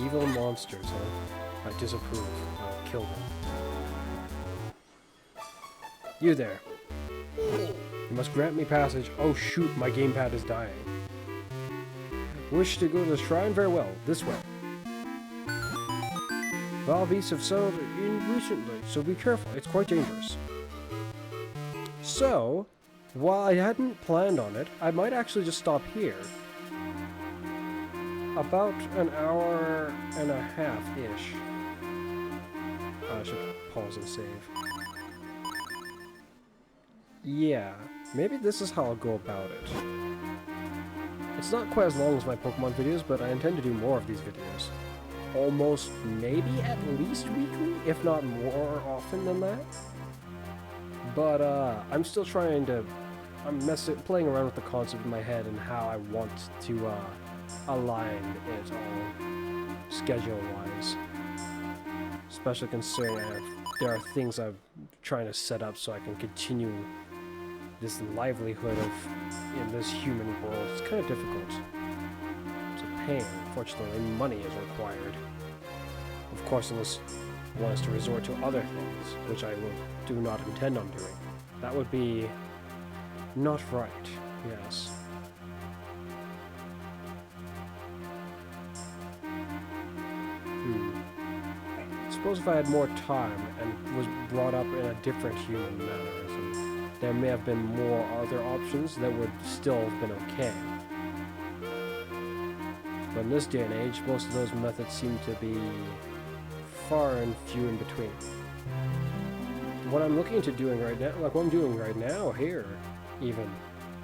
Evil monsters, huh? I disapprove. I'll kill them. You there. You must grant me passage. Oh shoot, my gamepad is dying. Wish to go to the shrine? Very well. This way. Wild beasts have settled in recently, so be careful. It's quite dangerous. So, while I hadn't planned on it, I might actually just stop here. About an hour and a half-ish. I should pause and save. Yeah, maybe this is how I'll go about it. It's not quite as long as my Pokemon videos, but I intend to do more of these videos. Almost, maybe at least weekly, if not more often than that. But I'm still trying to, playing around with the concept in my head and how I want to align it all, schedule-wise. Especially considering there are things I'm trying to set up so I can continue this livelihood in this human world. It's kind of difficult. It's a pain. Unfortunately, money is required. Of course, unless one is to resort to other things, which I do not intend on doing. That would be not right, yes. Suppose if I had more time and was brought up in a different human mannerism, there may have been more other options that would still have been okay. But in this day and age, most of those methods seem to be far and few in between. What I'm looking into doing right now, like what I'm doing right now here, even,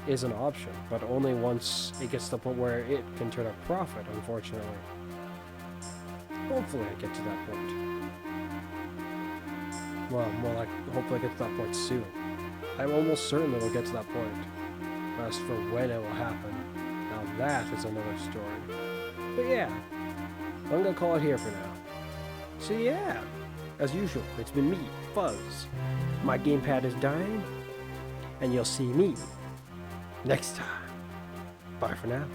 is an option, but only once it gets to the point where it can turn a profit, unfortunately. Hopefully I get to that point. Well, more like, hopefully I get to that point soon. I'm almost certain that it'll get to that point. As for when it will happen, now that is another story. But yeah, I'm gonna call it here for now. So yeah, as usual, it's been me, Fuzz. My gamepad is dying, and you'll see me next time. Bye for now.